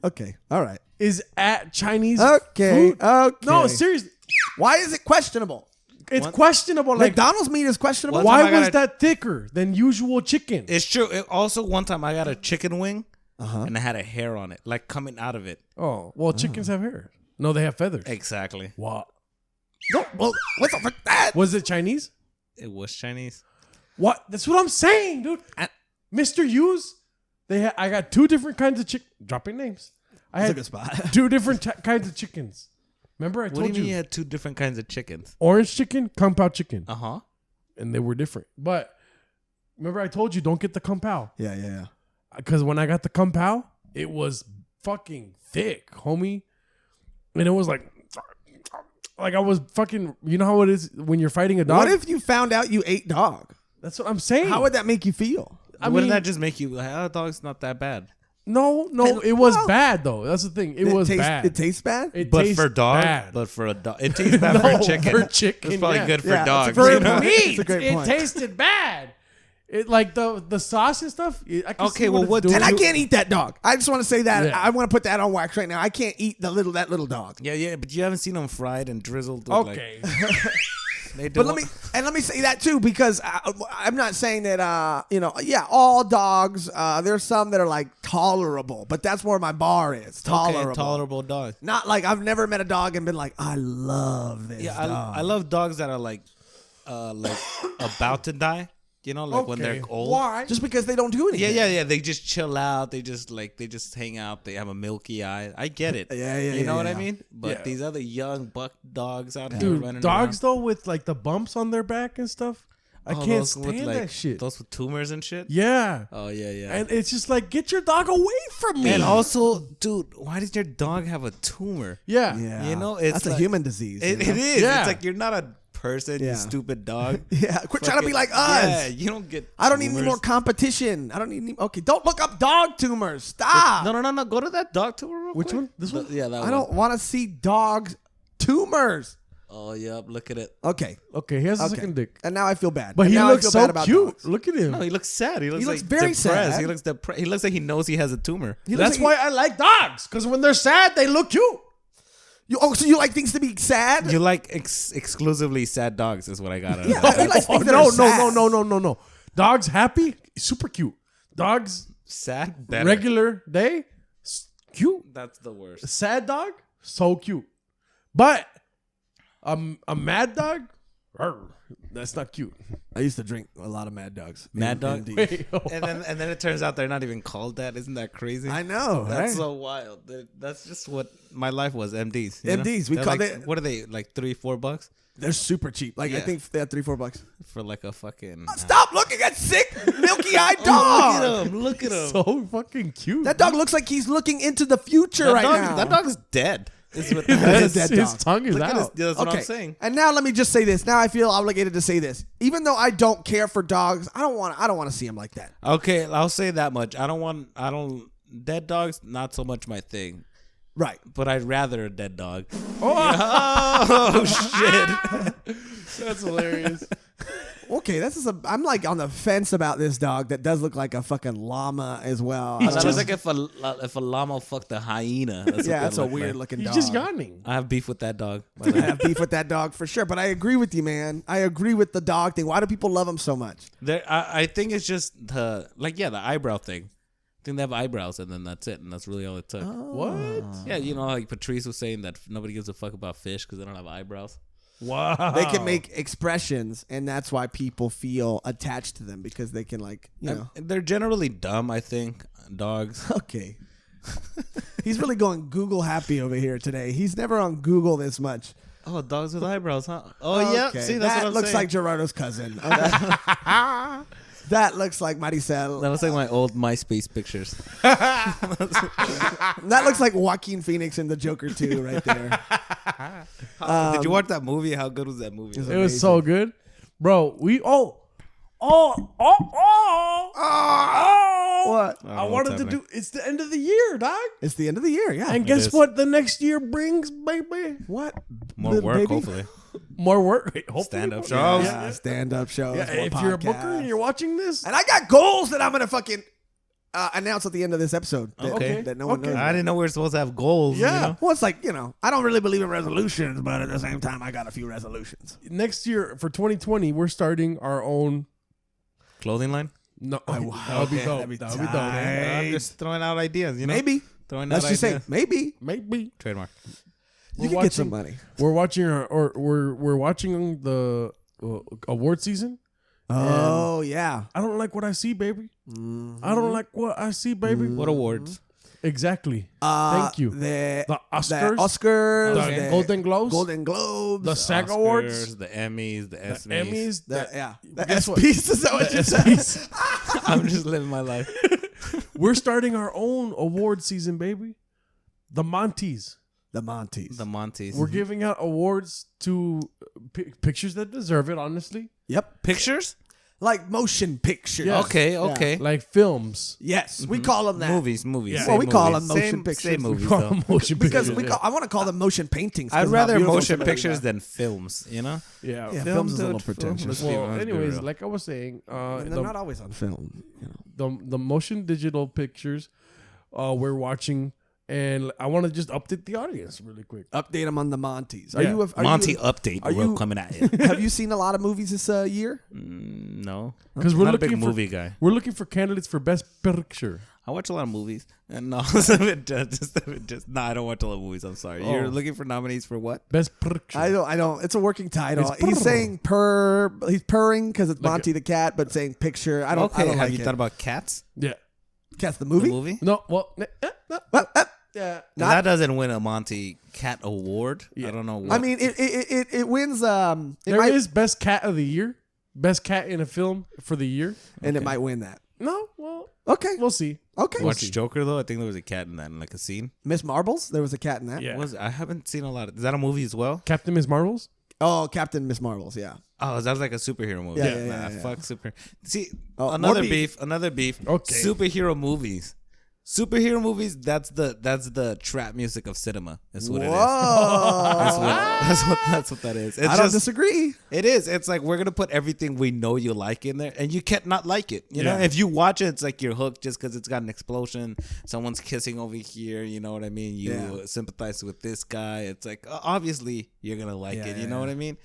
Okay. All right. is at Chinese Okay. food? Okay. No, seriously. Why is it questionable? It's questionable. Like, McDonald's meat is questionable. One why time I was gotta- that thicker than usual chicken? It's true. Also, one time I got a chicken wing, Uh-huh. and it had a hair on it, like coming out of it. Oh, well, chickens have hair. No, they have feathers. Exactly. What? No, well, what's up with that? Was it Chinese? It was Chinese. What? That's what I'm saying, dude. Mr. Hughes, I got two different kinds of chicken. Dropping names. I That's a had good spot. two different kinds of chickens. Remember I What do told you you, mean you had two different kinds of chickens? orange chicken, kung pao chicken, Uh-huh. and they were different. But remember I told you don't get the kung pao Yeah. because when I got the kung pao, it was fucking thick, homie, and it was like I was fucking. You know how it is when you're fighting a dog. What if you found out you ate dog? That's what I'm saying. How would that make you feel? Wouldn't that just make you like, oh, dog's not that bad? No, And- it was well, bad though. That's the thing. It was tastes, bad. It tastes bad? It But tastes for dog, bad. but for a dog, it tastes bad for a chicken. For chicken, it's probably yeah. good for Yeah, dogs. that's a For great you know? point. meat, That's a great it point. tasted bad. It like the sauce and stuff. I can Okay, see well, it's what doing. And I can't eat that dog. I just want to say that. Yeah. I want to put that on wax right now. I can't eat that little dog. Yeah, but you haven't seen them fried and drizzled. With Okay, they do. But let me say that too, because I'm not saying that all dogs. There's some that are like tolerable, but that's where my bar is. Tolerable. tolerable dog. Not like I've never met a dog and been like, I love this dog. I love dogs that are like about to die. You know, like when they're Okay. old. Why? Just because they don't do anything. Yeah. They just chill out. They just hang out. They have a milky eye. I get it. Yeah, You know what I yeah. mean? But Yeah. these other young buck dogs out here Dude, running dogs around. though with like the bumps on their back and stuff. I Oh, can't those with, stand like, that shit. Those with tumors and shit. Yeah, Oh yeah. and it's just like get your dog away from me. And also, dude, why does your dog have a tumor? yeah, Yeah. You know, it's that's a like- human disease. It you know? is. Yeah. It's like you're not a person, Yeah. you stupid dog. Yeah. Quit trying to be like us. Yeah, you don't get. I don't need any more competition. I don't need any. Okay, don't look up dog tumors. Stop. No. Go to that dog tumor. Real Which quick. one? This one? Yeah, that one. I don't want to see dogs tumors. Oh, yep. Look at it. Okay. Okay, he has a Okay. second dick, And now I feel bad. but And he now I looks feel so bad about cute. dogs. Look at him. No, he looks sad. He looks looks like very depressed. sad. He looks He looks like he knows he has a tumor. He looks That's like why I like dogs, because when they're sad, they look cute. so you like things to be sad? You like exclusively sad dogs, is what I got. Yeah, he likes Oh, things that are sad. no. Dogs happy, super cute. Dogs sad. Better. regular day, cute. That's the worst. Sad dog, so cute. But a mad dog, that's not cute. I used to drink a lot of Mad Dogs. Mad Dog? Indeed. Wait, And then it turns out they're not even called that. Isn't that crazy? I know. That's right? so wild. That's just what my life was. MDs. you know? MDs, we They're call like, it- What are they like? $3-4 They're super cheap. Like I Yeah. think they had $3-4. for like a fucking. Stop looking at sick, milky-eyed Look dog. at him! Look at him! so fucking cute. That dog looks like he's looking into the future that right dog, now. That dog's dead. Is what That's a dead his dog. tongue is Look at out. that's what I'm saying. And now let me just say this. Now I feel obligated to say this. Even though I don't care for dogs, I don't want to see them like that. Okay, I'll say that much. Dead dogs, not so much my thing. Right. But I'd rather a dead dog. Oh, shit. that's hilarious. Okay, I'm like on the fence about this dog that does look like a fucking llama as well. He's That just- was like if a llama fucked a hyena. That's yeah, what that's that a looked weird like. looking He's dog. just yawning. I have beef with that dog. I have beef with that dog for sure, but I agree with you, man. I agree with the dog thing. Why do people love him so much? I think it's just the eyebrow thing. I think they have eyebrows, and then that's it, and that's really all it took. What? Yeah, you know, like Patrice was saying that nobody gives a fuck about fish because they don't have eyebrows. Wow. They can make expressions, and that's why people feel attached to them because they can, like, you know. They're generally dumb, I think. Dogs. Okay. He's really going Google happy over here today. He's never on Google this much. Oh, dogs with eyebrows, huh? Oh, yeah. Okay. See, that's that what I'm looks saying. like Gerardo's cousin. That looks like Maricel. That looks like my old MySpace pictures. That looks like Joaquin Phoenix in The Joker 2 right there. Did you watch that movie? How good was that movie? It was so good, bro. What? I wanted to do. It's the end of the year, dog. It's the end of the year, yeah. And guess what? The next year brings, baby. What? More Little work, baby? hopefully. More work. Hopefully. Stand-up Yeah. shows. Yeah, stand-up shows. Yeah, more if you're a booker podcasts. and you're watching this, And I got goals that I'm gonna fucking announce at the end of this episode. That, Okay. That no one knows. I didn't know we were supposed to have goals. Yeah. You know? Well, it's like, I don't really believe in resolutions, but at the same time, I got a few resolutions. next year for 2020, we're starting our own. Clothing line? No, that would be dope. That would be dope. I'm just throwing out ideas, you know? Maybe. Throwing Let's out just say, ideas. maybe. Maybe Trademark. You can get some money. We're watching we're watching the award season. Oh, yeah. I don't like what I see, baby. I don't like what I see, baby. What awards? Exactly. Thank you. The Oscars, Oscars, the Golden Globes, Golden Globes, the SAG Awards, Oscars, the Emmys, the the ESPYs. Emmys. the guess what? ESPYs. Is that what you said? ESPYs. I'm just living my life. We're starting our own award season, baby. The Monties. The Monties. The Monties. We're giving out awards to pictures that deserve it, honestly. Yep. Pictures? Like motion pictures. Yeah. Okay. Like films. Yes, we call them that. Movies. Yeah. Well, we call them movies. motion pictures. Same movies, We call though. them motion Because pictures. I want to call them motion paintings. I'd 'cause of how rather beautiful motion some of them pictures are. than films, you know? Yeah. Yeah, films is a little pretentious. Let's be Well, honest, be anyways, real. like I was saying, And they're not always on film. the motion digital pictures we're watching, and I want to just update the audience really quick. Update them on the Monties. Are Yeah. you? Are Monty you, update. are We're you- coming at you. have you seen a lot of movies this year? No. Because we're Not a looking big for movie guy. We're looking for candidates for best picture. I watch a lot of movies. And no, no, I don't watch a lot of movies. I'm sorry. Oh. You're looking for nominees for what? Best picture. I don't. It's a working title. It's He's purr. saying purr. He's purring because it's Like Monty the cat, but saying picture. I don't. Okay, I don't have like you it. thought about Cats? Yeah. Cats the The movie? movie? No. Well. Yeah. That doesn't win a Monty Cat Award. Yeah. I don't know what. I mean, it wins. It There is might, best cat of the year, best cat in a film for the year. and it might win that. No. Well. Okay. We'll see. Okay. watch Joker though. I think there was a cat in that, in like a scene. Miss Marbles. There was a cat in that. Yeah. I haven't seen a lot of. Is that a movie as well? Captain Miss Marvels. Oh, Captain Miss Marbles. Yeah. Oh, that's like a superhero movie. Yeah, yeah, Nah, yeah. fuck super. See, Oh, another more beef. beef. Another beef. Okay. Superhero movies. Superhero movies. That's the trap music of cinema. That's what it is. That's what that is. It's I don't just, disagree. It is. It's like we're gonna put everything we know you like in there, and you can't not like it. You know, Yeah. if you watch it, it's like you're hooked just because it's got an explosion. Someone's kissing over here. You know what I mean? You Yeah. sympathize with this guy. It's like obviously you're gonna like it. You know what I mean?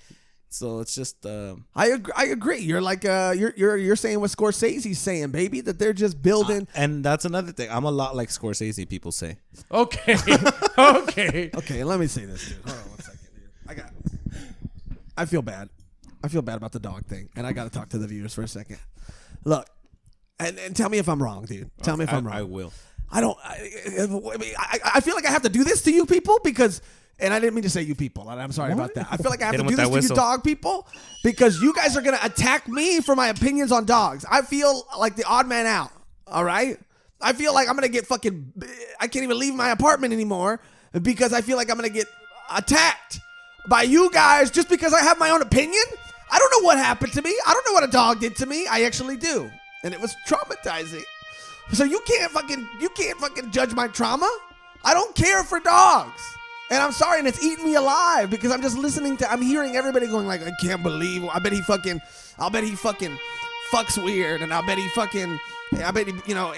So it's just. I agree. You're like you're saying what Scorsese's saying, baby, that they're just building. And that's another thing. I'm a lot like Scorsese. People say. Okay. Okay. Okay, let me say this, dude. Hold on 1 second, dude. I feel bad. I feel bad about the dog thing, and I got to talk to the viewers for a second. Look, and tell me if I'm wrong, dude. Tell me if I'm wrong. I will. I don't. I feel like I have to do this to you people because, and I didn't mean to say you people, and I'm sorry about that. I feel like I have Hit to him do with this that to whistle. you dog people because you guys are gonna attack me for my opinions on dogs. I feel like the odd man out. All right. I feel like I'm gonna get fucking. I can't even leave my apartment anymore because I feel like I'm gonna get attacked by you guys just because I have my own opinion. I don't know what happened to me. I don't know what a dog did to me. I actually do, and it was traumatizing. So you can't fucking judge my trauma. I don't care for dogs. And I'm sorry, and it's eating me alive because I'm just I'm hearing everybody going like, I can't believe, I'll bet he fucking fucks weird, and I bet he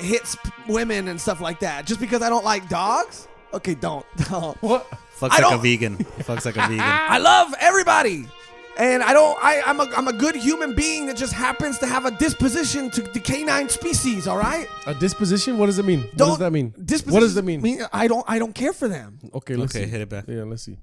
hits women and stuff like that just because I don't like dogs. Okay, don't. What? Fucks I like a don't- vegan. Fucks like a vegan. I love everybody. And I'm a good human being that just happens to have a disposition to the canine species, all right? A disposition? What does it mean? What does that mean? Disposition What does that mean? I don't care for them. Okay, let's Okay, see. hit it back. Yeah, let's see.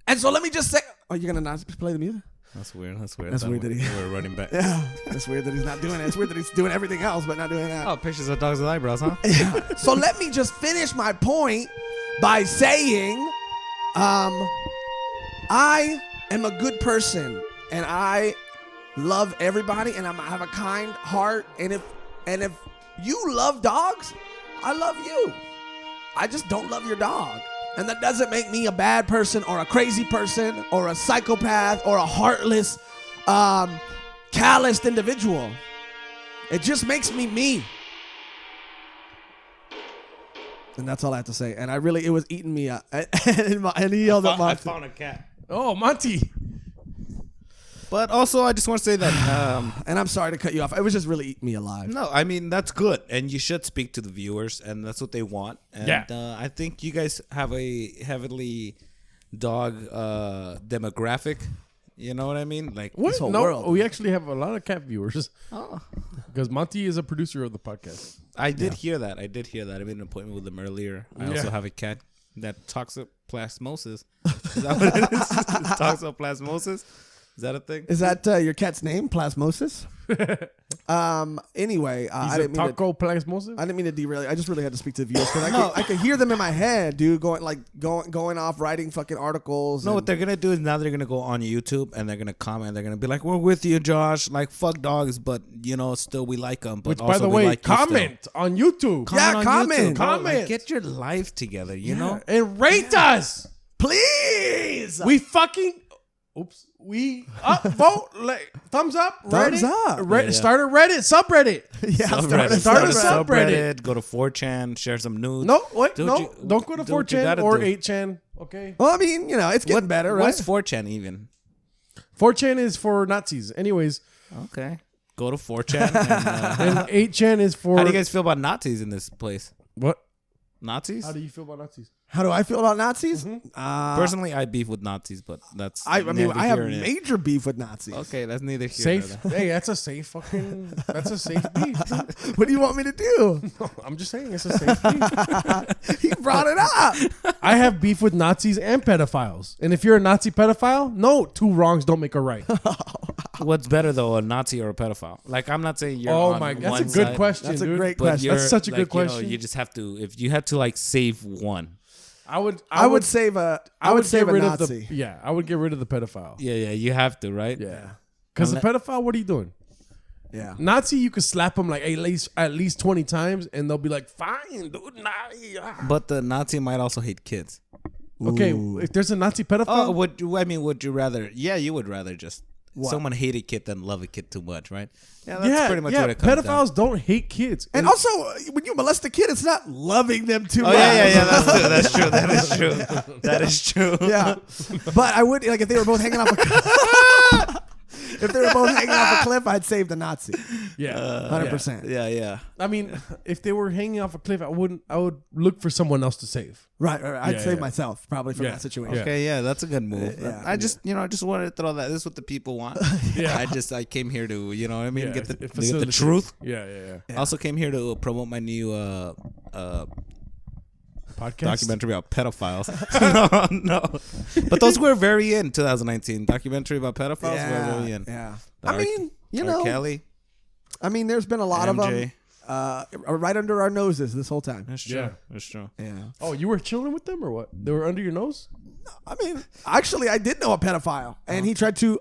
And And so let me just say, are you gonna not play the music? That's weird. That's weird. That's weird that we're running back. Yeah, that's weird that he's not doing it. It's weird that he's doing everything else but not doing that. Oh, pictures of dogs with eyebrows, huh? Yeah. So let me just finish my point by saying, I am a good person and I love everybody and I have a kind heart. And if you love dogs, I love you. I just don't love your dog. And that doesn't make me a bad person or a crazy person or a psychopath or a heartless, calloused individual. It just makes me me. And that's all I have to say. And it was eating me up. And he yelled at Monty. I found a cat. Oh, Monty. But also, I just want to say that... and I'm sorry to cut you off. It was just really eating me alive. No, I mean, that's good. And you should speak to the viewers. And that's what they want. And I think you guys have a heavily dog demographic. You know what I mean? Like What? This whole No, world. we actually have a lot of cat viewers. Oh. Because Monty is a producer of the podcast. I did hear that. I made an appointment with him earlier. I also have a cat that toxoplasmosis. Is that what it is? Toxoplasmosis? Is that a thing? Is that your cat's name? Plasmosis? Anyway, I didn't mean to. Plasmosis? I didn't mean to derail you. I just really had to speak to the viewers because I could hear them in my head, dude, going off writing fucking articles. No, what they're gonna do is now they're gonna go on YouTube and they're gonna comment. They're gonna be like, "We're with you, Josh. Like, fuck dogs, but still we like them." But Which, also by the we way, like you comment on YouTube. Comment. Comment. Like, get your life together. You know. And rate us. Please. We fucking... Oops. We vote. Thumbs up. Thumbs Reddit. up. Start a Reddit subreddit. Start a subreddit. Go to 4chan. Share some nudes. No, wait, Do no. what you- Don't go to do what you 4chan gotta or do. 8chan. Okay. Well, I mean, it's getting better, right? What's 4chan even? 4chan is for Nazis. Anyways, Okay. Go to 4chan. And, and 8chan is for... how do you guys feel about Nazis in this place? What? Nazis? How do you feel about Nazis? How do I feel about Nazis? Personally, I beef with Nazis, but that's I mean, neither I have here nor there. major beef with Nazis. Okay, that's neither here Safe. nor there. Hey, that's a safe fucking... That's a safe beef. What do you want me to do? I'm just saying it's a safe beef. He brought it up. I have beef with Nazis and pedophiles. And if you're a Nazi pedophile, no, two wrongs don't make a right. What's better though, a Nazi or a pedophile? Like, I'm not saying you're. Oh on my, one that's a good side, question. That's a dude. great but question. That's you're, such a like, good question. You just have to. If you had to like save one. I would save a. I I would would save get a rid Nazi. of the. Yeah, I would get rid of the pedophile. Yeah, you have to, right? Yeah. Because the pedophile, what are you doing? Yeah. Nazi, you could slap them like at least 20 times, and they'll be like, "Fine, dude." But the Nazi might also hate kids. Okay, if there's a Nazi pedophile, Would you rather? Yeah, you would rather just someone hate a kid than love a kid too much, right? Yeah, that's pretty much what it comes pedophiles down. don't hate kids, And also, when you molest a kid, it's not loving them too much. Yeah. That's true. That is true. That is true. Yeah. But I would, like, if they were both hanging off a cliff, I'd save the Nazi. yeah, 100%. Yeah. I mean, if they were hanging off a cliff, I would look for someone else to save. Right. I'd Yeah, save yeah. myself probably from Yeah. that situation. Yeah. Okay, yeah, that's a good move. Yeah. I just wanted to throw that. This is what the people want. Yeah. I came here to, you know what I mean, Yeah, get the facilitate. truth. Yeah. I also came here to promote my new Podcast documentary about pedophiles. no. But those were very in 2019. Documentary about pedophiles were very in. Yeah. R. R. Kelly. I mean, there's been a lot of them MJ. right under our noses this whole time. That's true. Yeah. That's true. Yeah. Oh, you were chilling with them or what? They were under your nose? I mean, actually, I did know a pedophile, and he tried to.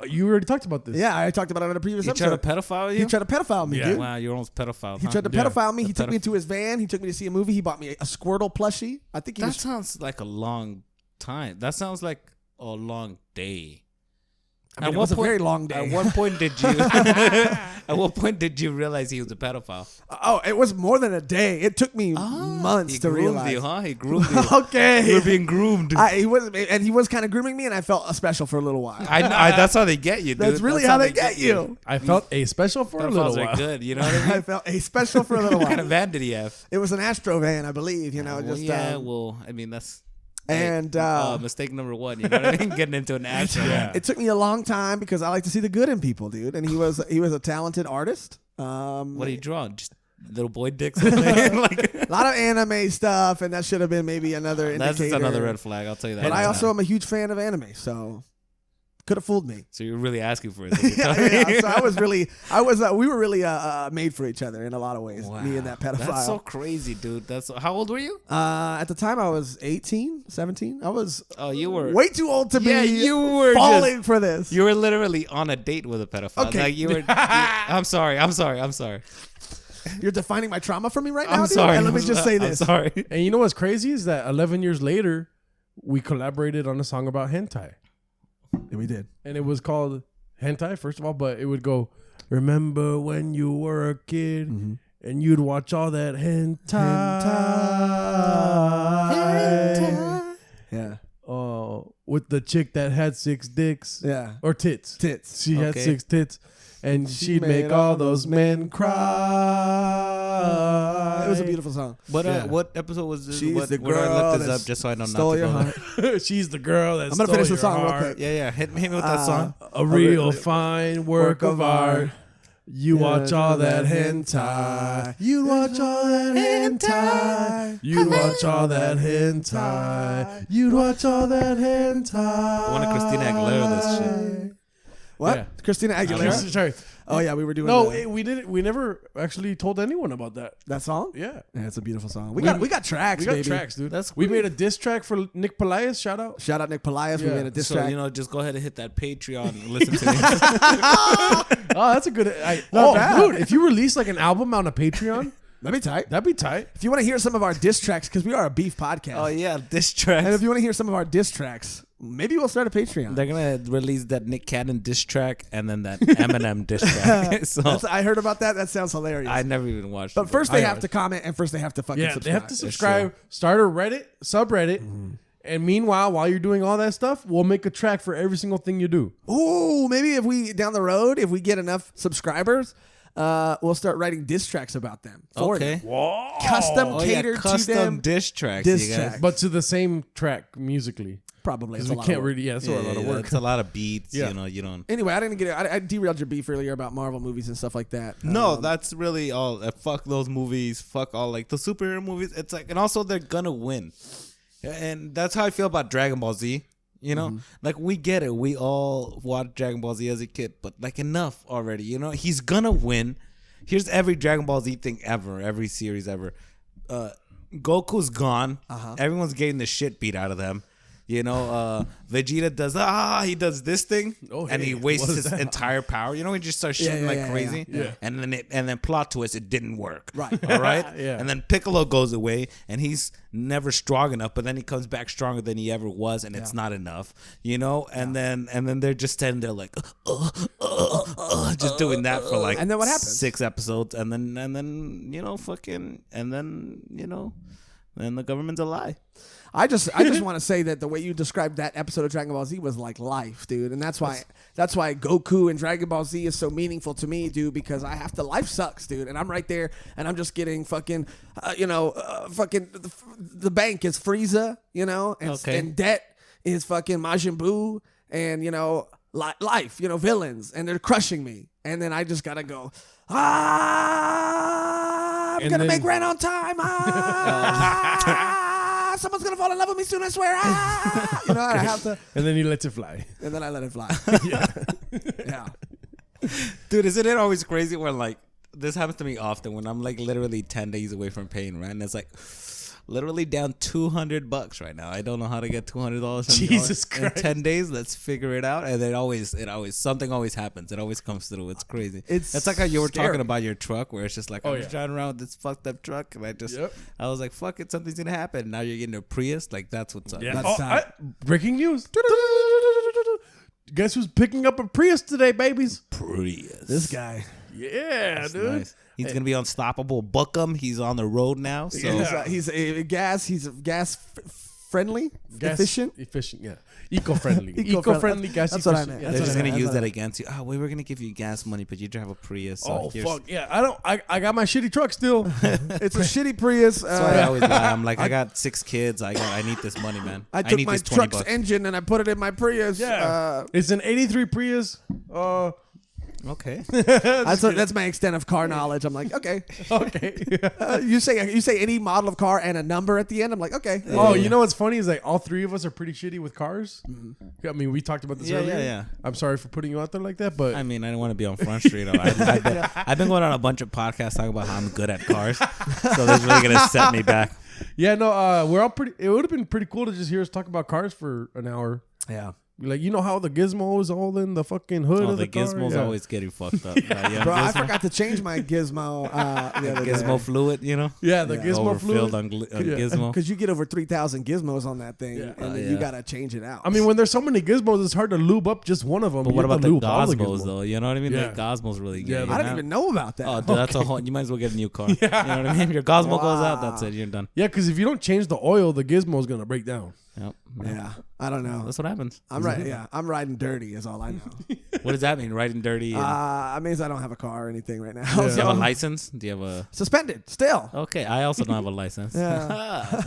You already talked about this. Yeah, I talked about it in a previous He episode. tried to pedophile you? He tried to pedophile me, Yeah. dude. Wow, you're almost pedophile. He tried to Yeah. pedophile me. He took pedoph- me into his van. He took me to see a movie. He bought me a Squirtle plushie. I think he That was. sounds like a long time. That sounds like a long day. I mean, it was a very long day. At what point did you? At what point did you realize he was a pedophile? Oh, it was more than a day. It took me months He to groomed realize. you, huh? He groomed you. Okay, You were being groomed. he was kind of grooming me, and I felt special for a little while. I that's how they get you, dude. That's really how they get you. I felt a special for a little Pedophiles are while. good. You know what I mean? I felt a special for a little What kind of while. van did he have? It was an Astro van, I believe. You know, just Well, I mean that's. and mistake number one. You know what I mean? Getting into an action. Yeah. it took me a long time because I like to see the good in people, dude. And he was a talented artist. What do you draw? Just little boy dicks. Like, A lot of anime stuff, and that should have been maybe another indicator. that's just another red flag. I'll tell you that. But right I now. also am a huge fan of anime, so could have fooled me. So you're really asking for it. So we were really made for each other in a lot of ways. Wow. Me and that pedophile. That's so crazy, dude. How old were you? At the time, I was 18, 17. I was You were way too old to Yeah, be you were falling for this. You were literally on a date with a pedophile. Okay. Like you were. I'm sorry. You're defining my trauma for me right now, I'm dude? sorry. And let me just say this. I'm sorry. And you know what's crazy is that 11 years later, we collaborated on a song about hentai. Yeah, we did. And it was called hentai, first of all, but it would go, remember when you were a kid and you'd watch all that hentai. Yeah. With the chick that had 6 dicks. Yeah. Or tits. Tits. She had Okay. 6 tits. And she'd make all those men cry. It was a beautiful song. What episode was this? She's What, the where do I girl look this that up just so I know not stole to your go heart. there? She's the girl that I'm gonna stole finish the your song real heart. quick. Yeah. Hit me with that song. A real fine work of art. You watch all that hentai. You watch all that hentai. You watch all that hentai. You watch all that hentai. I want Christina Aguilera this shit. What? Yeah. Christina Aguilera? Sorry. Oh, yeah, we were doing No, that. we didn't. We never actually told anyone about that. That song? Yeah. Yeah, it's a beautiful song. We got tracks, We got baby. tracks, dude. That's we cool. made a diss track for Nick Pelias. Shout out. Shout out Nick Pelias. We Yeah. made a diss So track. just go ahead and hit that Patreon and listen to this. Oh, that's a good. Not bad. Dude, if you release like an album on a Patreon, That'd be tight. that'd be tight. If you want to hear some of our diss tracks, because we are a beef podcast. Oh yeah, diss track. And if you want to hear some of our diss tracks, maybe we'll start a Patreon. They're gonna release that Nick Cannon diss track and then that Eminem diss track. So I heard about that. That sounds hilarious. I never even watched. but it. first they have to comment, and first they have to fucking Yeah, subscribe. they have to subscribe. Start a Reddit subreddit, and meanwhile, while you're doing all that stuff, we'll make a track for every single thing you do. Ooh, maybe if we down the road, if we get enough subscribers, we'll start writing diss tracks about them. For Okay. them. Custom catered to custom them. diss tracks. Diss you guys. tracks. But to the same track musically, Probably. because It's a we lot can't of work. really. Yeah, that's a lot of work. It's a lot of beats. Yeah. You know, you don't. Anyway, I didn't get it. I derailed your beef earlier about Marvel movies and stuff like that. No, that's really all. Fuck those movies. Fuck all like the superhero movies. It's like, and also they're gonna win, and that's how I feel about Dragon Ball Z. You know, like we get it. We all watched Dragon Ball Z as a kid, but like enough already. You know, he's gonna win. Here's every Dragon Ball Z thing ever, every series ever. Goku's gone. Everyone's getting the shit beat out of them. You know, Vegeta does this thing, and he wastes his entire power. You know, he just starts shooting like crazy, yeah. and then plot twist, it didn't work. Right. All right. Yeah. And then Piccolo goes away, and he's never strong enough. But then he comes back stronger than he ever was, and it's not enough. You know, and then they're just standing there like, just doing that for like, And then what happens? 6 episodes, and then you know, then the government's a lie. I just want to say that the way you described that episode of Dragon Ball Z was like life, dude, and that's why Goku and Dragon Ball Z is so meaningful to me, dude, because I have to. Life sucks, dude, and I'm right there, and I'm just getting fucking, the bank is Frieza, you know, and debt is fucking Majin Buu, and you know, life, you know, villains, and they're crushing me, and then I just gotta go. I'm gonna make rent on time. Someone's gonna fall in love with me soon, I swear. You know, I have to. And then he lets it fly. And then I let it fly. Yeah. Dude, isn't it always crazy when like this happens to me often when I'm like literally 10 days away from paying rent, and it's like literally down $200 right now. I don't know how to get $200 Jesus in Christ. 10 days. Let's figure it out. And it always something always happens. It always comes through. It's crazy. It's like how you were scary. talking about your truck, where it's just like, I'm just driving around with this fucked up truck, and I was like, fuck it, something's gonna happen. Now you're getting a Prius. Like that's what's up. Yeah. That's tight. Breaking news. Guess who's picking up a Prius today, babies? Prius. This guy. Yeah, That's dude. nice. He's gonna be unstoppable. Book him. He's on the road now. So He's a gas friendly, efficient. Yeah. Eco-friendly. Eco-friendly. Eco-friendly gas That's what I efficient. meant. they're That's just what I gonna meant. use That's that what against you. Oh, we were gonna give you gas money, but you drive a Prius. So Oh, here's- fuck. Yeah, I got my shitty truck still. It's a shitty Prius. That's why I always lie. I'm like, I got 6 kids. I need this money, man. I took need my this 20 truck's engine and I put it in my Prius. Yeah. It's an 83 Prius. Okay. That's my extent of car knowledge. I'm like, okay. Okay. You say any model of car and a number at the end. I'm like, okay. Oh, you know what's funny is like all three of us are pretty shitty with cars. I mean, we talked about this earlier. Yeah. I'm sorry for putting you out there like that, but I mean, I don't want to be on Front Street. I've been going on a bunch of podcasts talking about how I'm good at cars, so that's really gonna set me back. yeah, no, we're all pretty. It would have been pretty cool to just hear us talk about cars for an hour. Yeah. Like, you know how the gizmo is all in the fucking hood of the car? Gizmo's Yeah. always getting fucked up. Yeah. Bro, I forgot to change my gizmo. The other Gizmo fluid, you know? Yeah, the gizmo Overfilled fluid. on Gizmo. Because you get over 3,000 gizmos on that thing, and then you gotta change it out. I mean, when there's so many gizmos, it's hard to lube up just one of them. But You what have about to the lube all Gosmos, gizmos. though? You know what I mean? Yeah. The Gosmos really Yeah, good. I didn't even know about that. Oh, dude, that's a whole. You might as well get a new car. You know what I mean? Your Cosmo goes out, that's it. You're done. Yeah, because if you don't change the oil, the gizmo is going to break down. Yep. Yeah, I don't know. That's what happens. I'm right. Yeah, I'm riding dirty. Is all I know. What does that mean? Riding dirty? It means I don't have a car or anything right now. Yeah. Do you So have a license? Do you have a? suspended still. Okay, I also don't have a license. Yeah.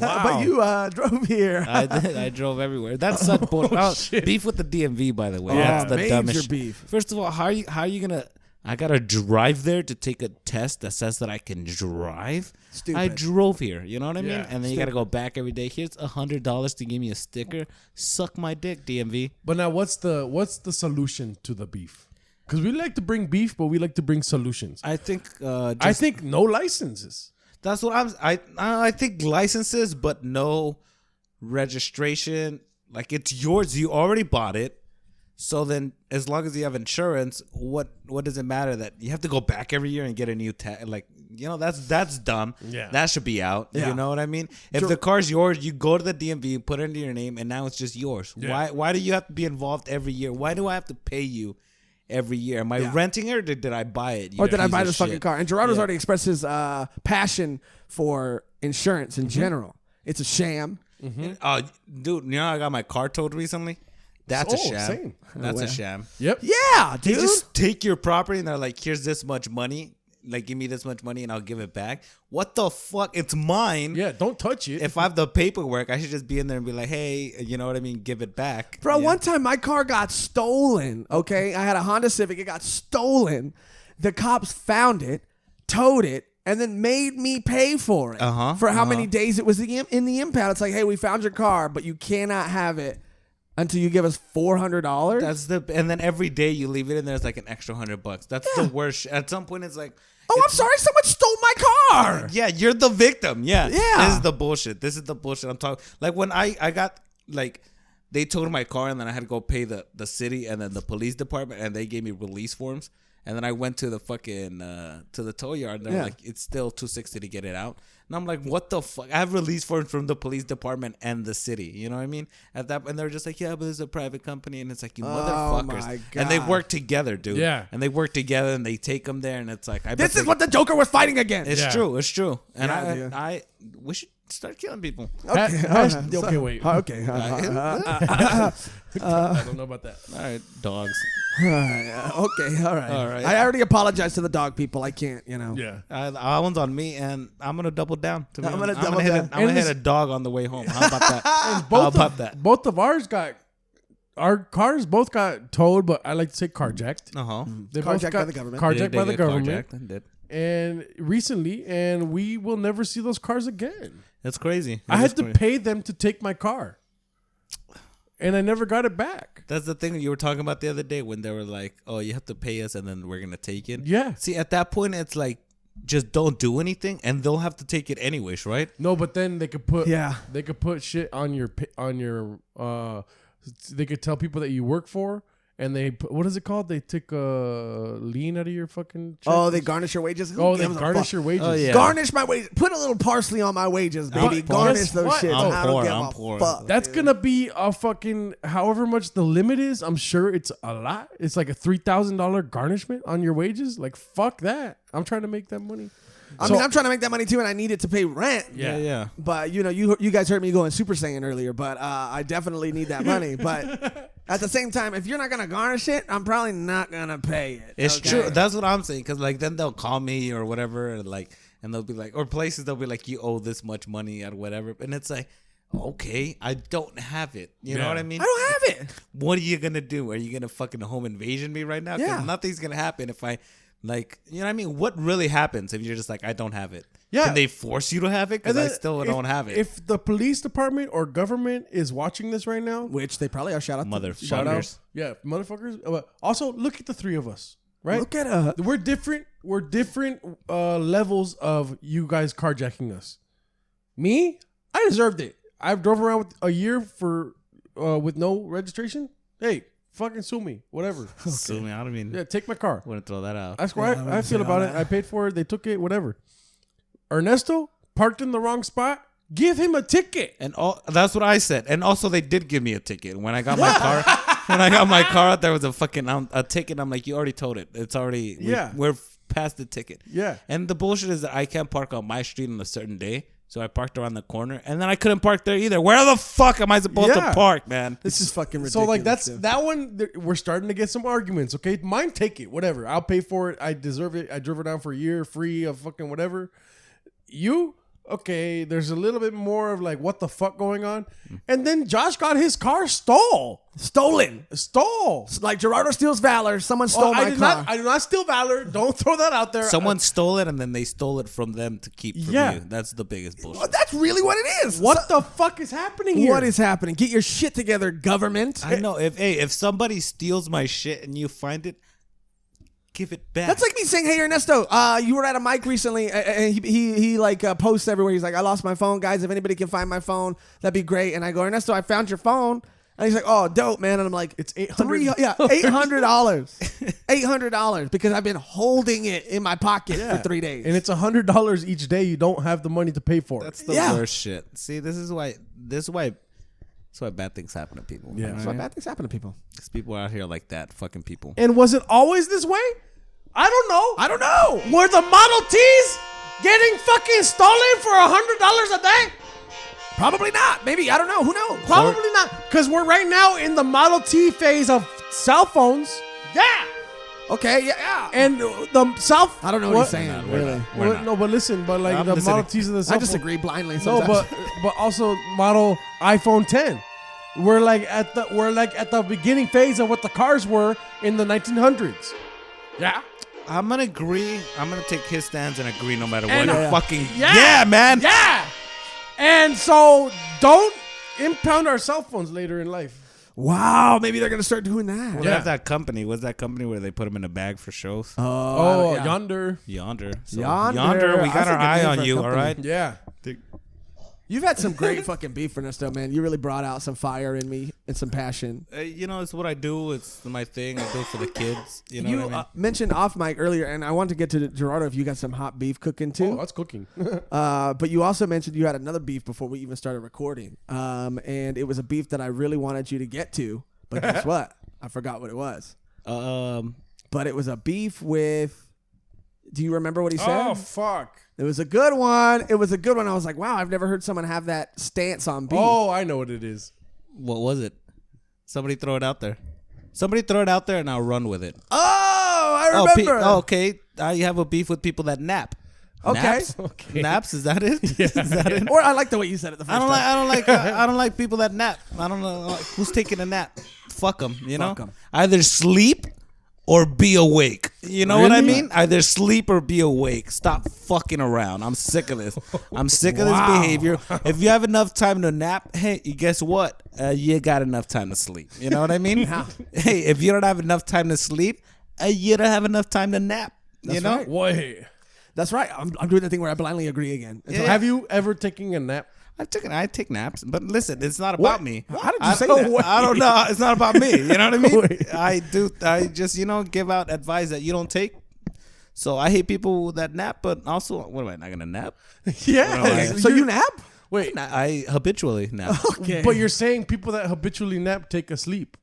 Wow. But you drove here. I did. I drove everywhere. That's such shit. beef with the DMV, by the way. Yeah. That's the Major dumbest. beef. First of all, how are you gonna? I gotta drive there to take a test that says that I can drive. Stupid. I drove here. You know what I mean? Yeah, And then you gotta go back every day. Here's $100 to give me a sticker. Suck my dick, DMV. But now, what's the solution to the beef? Because we like to bring beef, but we like to bring solutions. I think. I think no licenses. That's what I think licenses, but no registration. Like, it's yours. You already bought it. So then, as long as you have insurance, what does it matter that you have to go back every year and get a new tag? Like, you know, that's dumb. Yeah. That should be out. Yeah. You know what I mean? If the car's yours, you go to the DMV, put it under your name, and now it's just yours. Yeah. Why do you have to be involved every year? Why do I have to pay you every year? Am I renting it, or did I buy it? Or did I piece buy of this fucking shit? car? And Gerardo's already expressed his passion for insurance in general. It's a sham. Oh, dude, you know I got my car towed recently? That's a Oh, sham. same. That's a sham. Yep. Yeah, They dude. just take your property and they're like, here's this much money. Like, give me this much money and I'll give it back. What the fuck? It's mine. Yeah, don't touch it. If I have the paperwork, I should just be in there and be like, hey, you know what I mean? Give it back. Bro, Yeah. one time my car got stolen, okay? I had a Honda Civic. It got stolen. The cops found it, towed it, and then made me pay for it. For how many days it was in the impound. It's like, hey, we found your car, but you cannot have it until you give us $400. And then every day you leave it in there, it's like an extra $100. That's the worst. At some point, it's like, Oh, I'm sorry. Someone stole my car. yeah, you're the victim. Yeah. Yeah. This is the bullshit. I'm talking. Like, when I got, like, they towed my car and then I had to go pay the city and then the police department and they gave me release forms. And then I went to the fucking, to the tow yard and they're like, it's still $260 to get it out. And I'm like, what the fuck? I have release forms from the police department and the city. You know what I mean? And they're just like, yeah, but this is a private company. And it's like, you motherfuckers. my And they God. work together, dude. Yeah. And they work together and they take them there. And it's like, This is what the Joker was fighting against. It's Yeah. true. It's true. And Yeah, dude. we should start killing people. Okay, wait. Okay. I don't know about that. All right, dogs. Okay. All right. All right. I already apologized to the dog people. I can't, you know. Yeah. That one's on me, and I'm gonna double down. I'm gonna double down. I'm gonna And hit a dog on the way home. How about that? How Both about of, that? Both of our cars both got towed, but I like to say carjacked. Uh huh. They Carjacked both by got the government. Carjacked by the government. Did. And recently, and we will never see those cars again. It's crazy. I had to pay them to take my car, and I never got it back. That's the thing you were talking about the other day when they were like, "Oh, you have to pay us, and then we're gonna take it." Yeah. See, at that point, it's like, just don't do anything, and they'll have to take it anyways, right? No, but then they could put Yeah. they could put shit on your they could tell people that you work for, and they put, what is it called? They took a lien out of your fucking check. Oh, they garnish your wages? Who Oh, they gives a garnish fuck? your wages. Oh, yeah. Garnish my wages. Put a little parsley on my wages, baby. But Garnish guess those what? shits. I'm I don't poor, give I'm a poor. fuck. That's gonna be a fucking however much the limit is. I'm sure it's a lot. It's like a $3,000 garnishment on your wages. Like fuck that. I'm trying to make that money. I mean, I'm trying to make that money too, and I need it to pay rent. Yeah. But you know, you guys heard me going Super Saiyan earlier, but I definitely need that money. But at the same time, if you're not gonna garnish it, I'm probably not gonna pay it. It's okay? true. That's what I'm saying. Cause like then they'll call me or whatever, and they'll be like, or places they'll be like, you owe this much money or whatever, and it's like, Okay, I don't have it. You know what I mean? I don't have it. What are you gonna do? Are you gonna fucking home invasion me right now? 'Cause Yeah. nothing's gonna happen if I, like, you know what I mean? What really happens if you're just like, I don't have it? Yeah. Can they force you to have it? Because And I then still don't have it. If the police department or government is watching this right now, Which they probably are. Shout out. shout out, Motherfuckers. yeah, motherfuckers. Also, look at the three of us, right? Look at We're different. We're different levels of you guys carjacking us. Me, I deserved it. I drove around with a year for with no registration. Hey, fucking sue me, whatever. Sue me. I don't mean. Yeah, take my car. Wouldn't throw that out. That's Yeah, I why wouldn't I say feel all about it. that. I paid for it. They took it. Whatever. Ernesto parked in the wrong spot. Give him a ticket. And that's what I said. And also, they did give me a ticket when I got my car. When I got my car out, there was a fucking a ticket. I'm like, you already towed it. It's already we're past the ticket. Yeah. And the bullshit is that I can't park on my street on a certain day. So I parked around the corner, and then I couldn't park there either. Where the fuck am I supposed to park, man? This is fucking ridiculous. So like that's dude. that one. We're starting to get some arguments. Okay, mine, take it, whatever. I'll pay for it. I deserve it. I drove it down for a year, free of fucking whatever. You okay? There's a little bit more of like what the fuck going on, and then Josh got his car stolen. Like Gerardo steals valor. Someone stole my car. I do not steal valor. Don't throw that out there. Someone stole it, and then they stole it from them to keep from you. That's the biggest bullshit. That's really what it is. What the fuck is happening here? What is happening? Get your shit together, government. I know. If somebody steals my shit and you find it, give it back. That's like me saying, "Hey Ernesto, you were at a mic recently, and he like posts everywhere. He's like, I lost my phone, guys. If anybody can find my phone, that'd be great." And I go, Ernesto, I found your phone. And he's like, "Oh, dope, man." And I'm like, It's $800. $800, $800 because I've been holding it in my pocket for 3 days. And it's $100 each day. You don't have the money to pay for it. That's the worst shit. See, this is why bad things happen to people. Yeah. That's why bad things happen to people. Because people out here like that, fucking people. And was it always this way? I don't know. I don't know. Were the Model Ts getting fucking stolen for $100 a day? Probably not. Maybe. I don't know. Who knows? Probably not. Because we're right now in the Model T phase of cell phones. Yeah. Okay. Yeah. And the cell. I don't know what he's saying. We're Really. not. We're not. No, but listen. But like I'm the listening. Model Ts and the cell I phone- disagree blindly. No, Sometimes. but also model iPhone 10. We're like at the beginning phase of what the cars were in the 1900s. Yeah. I'm gonna agree. I'm gonna take his stance and agree no matter what. And, Fucking yeah, man. Yeah. And so don't impound our cell phones later in life. Wow. Maybe they're gonna start doing that. What if that company? What's that company where they put them in a bag for shows? Oh, yeah. Yonder. Yonder. So, Yonder. We got That's a our good eye name on for a you. All company. right. Yeah. You've had some great fucking beef, Ernesto, man. You really brought out some fire in me and some passion. You know, it's what I do. It's my thing. I do it for the kids. You know You what I mean? mentioned off mic earlier, and I want to get to Gerardo if you got some hot beef cooking Oh, too. that's cooking. But you also mentioned you had another beef before we even started recording. And it was a beef that I really wanted you to get to. But guess what? I forgot what it was. But it was a beef with. Do you remember what he said? Oh, fuck. It was a good one. It was a good one. I was like, wow, I've never heard someone have that stance on beef. Oh, I know what it is. What was it? Somebody throw it out there. Somebody throw it out there, and I'll run with it. Oh, I remember. Okay. You have a beef with people that nap. Okay. Naps? Okay. Naps? Is that it? Is that it? Or I like the way you said it the first time. I don't like people that nap. I don't know who's taking a nap. Fuck them. You know. Fuck 'em. Either sleep or be awake. You know what I Really? mean? Either sleep or be awake. Stop fucking around. I'm sick of this. I'm sick of this behavior. If you have enough time to nap, hey, guess what? You got enough time to sleep. You know what I mean? Hey, if you don't have enough time to sleep, you don't have enough time to nap. You know? right. Wait. That's right. I'm doing the thing where I blindly agree again. So have you ever taken a nap? I take naps, but listen, it's not about me. How did you say that? I don't know. It's not about me. You know what I mean? Wait. I just give out advice that you don't take. So I hate people that nap, but also, what am I not gonna nap? Yeah. Okay, So you nap? Wait. I habitually nap. Okay. But you're saying people that habitually nap take a sleep.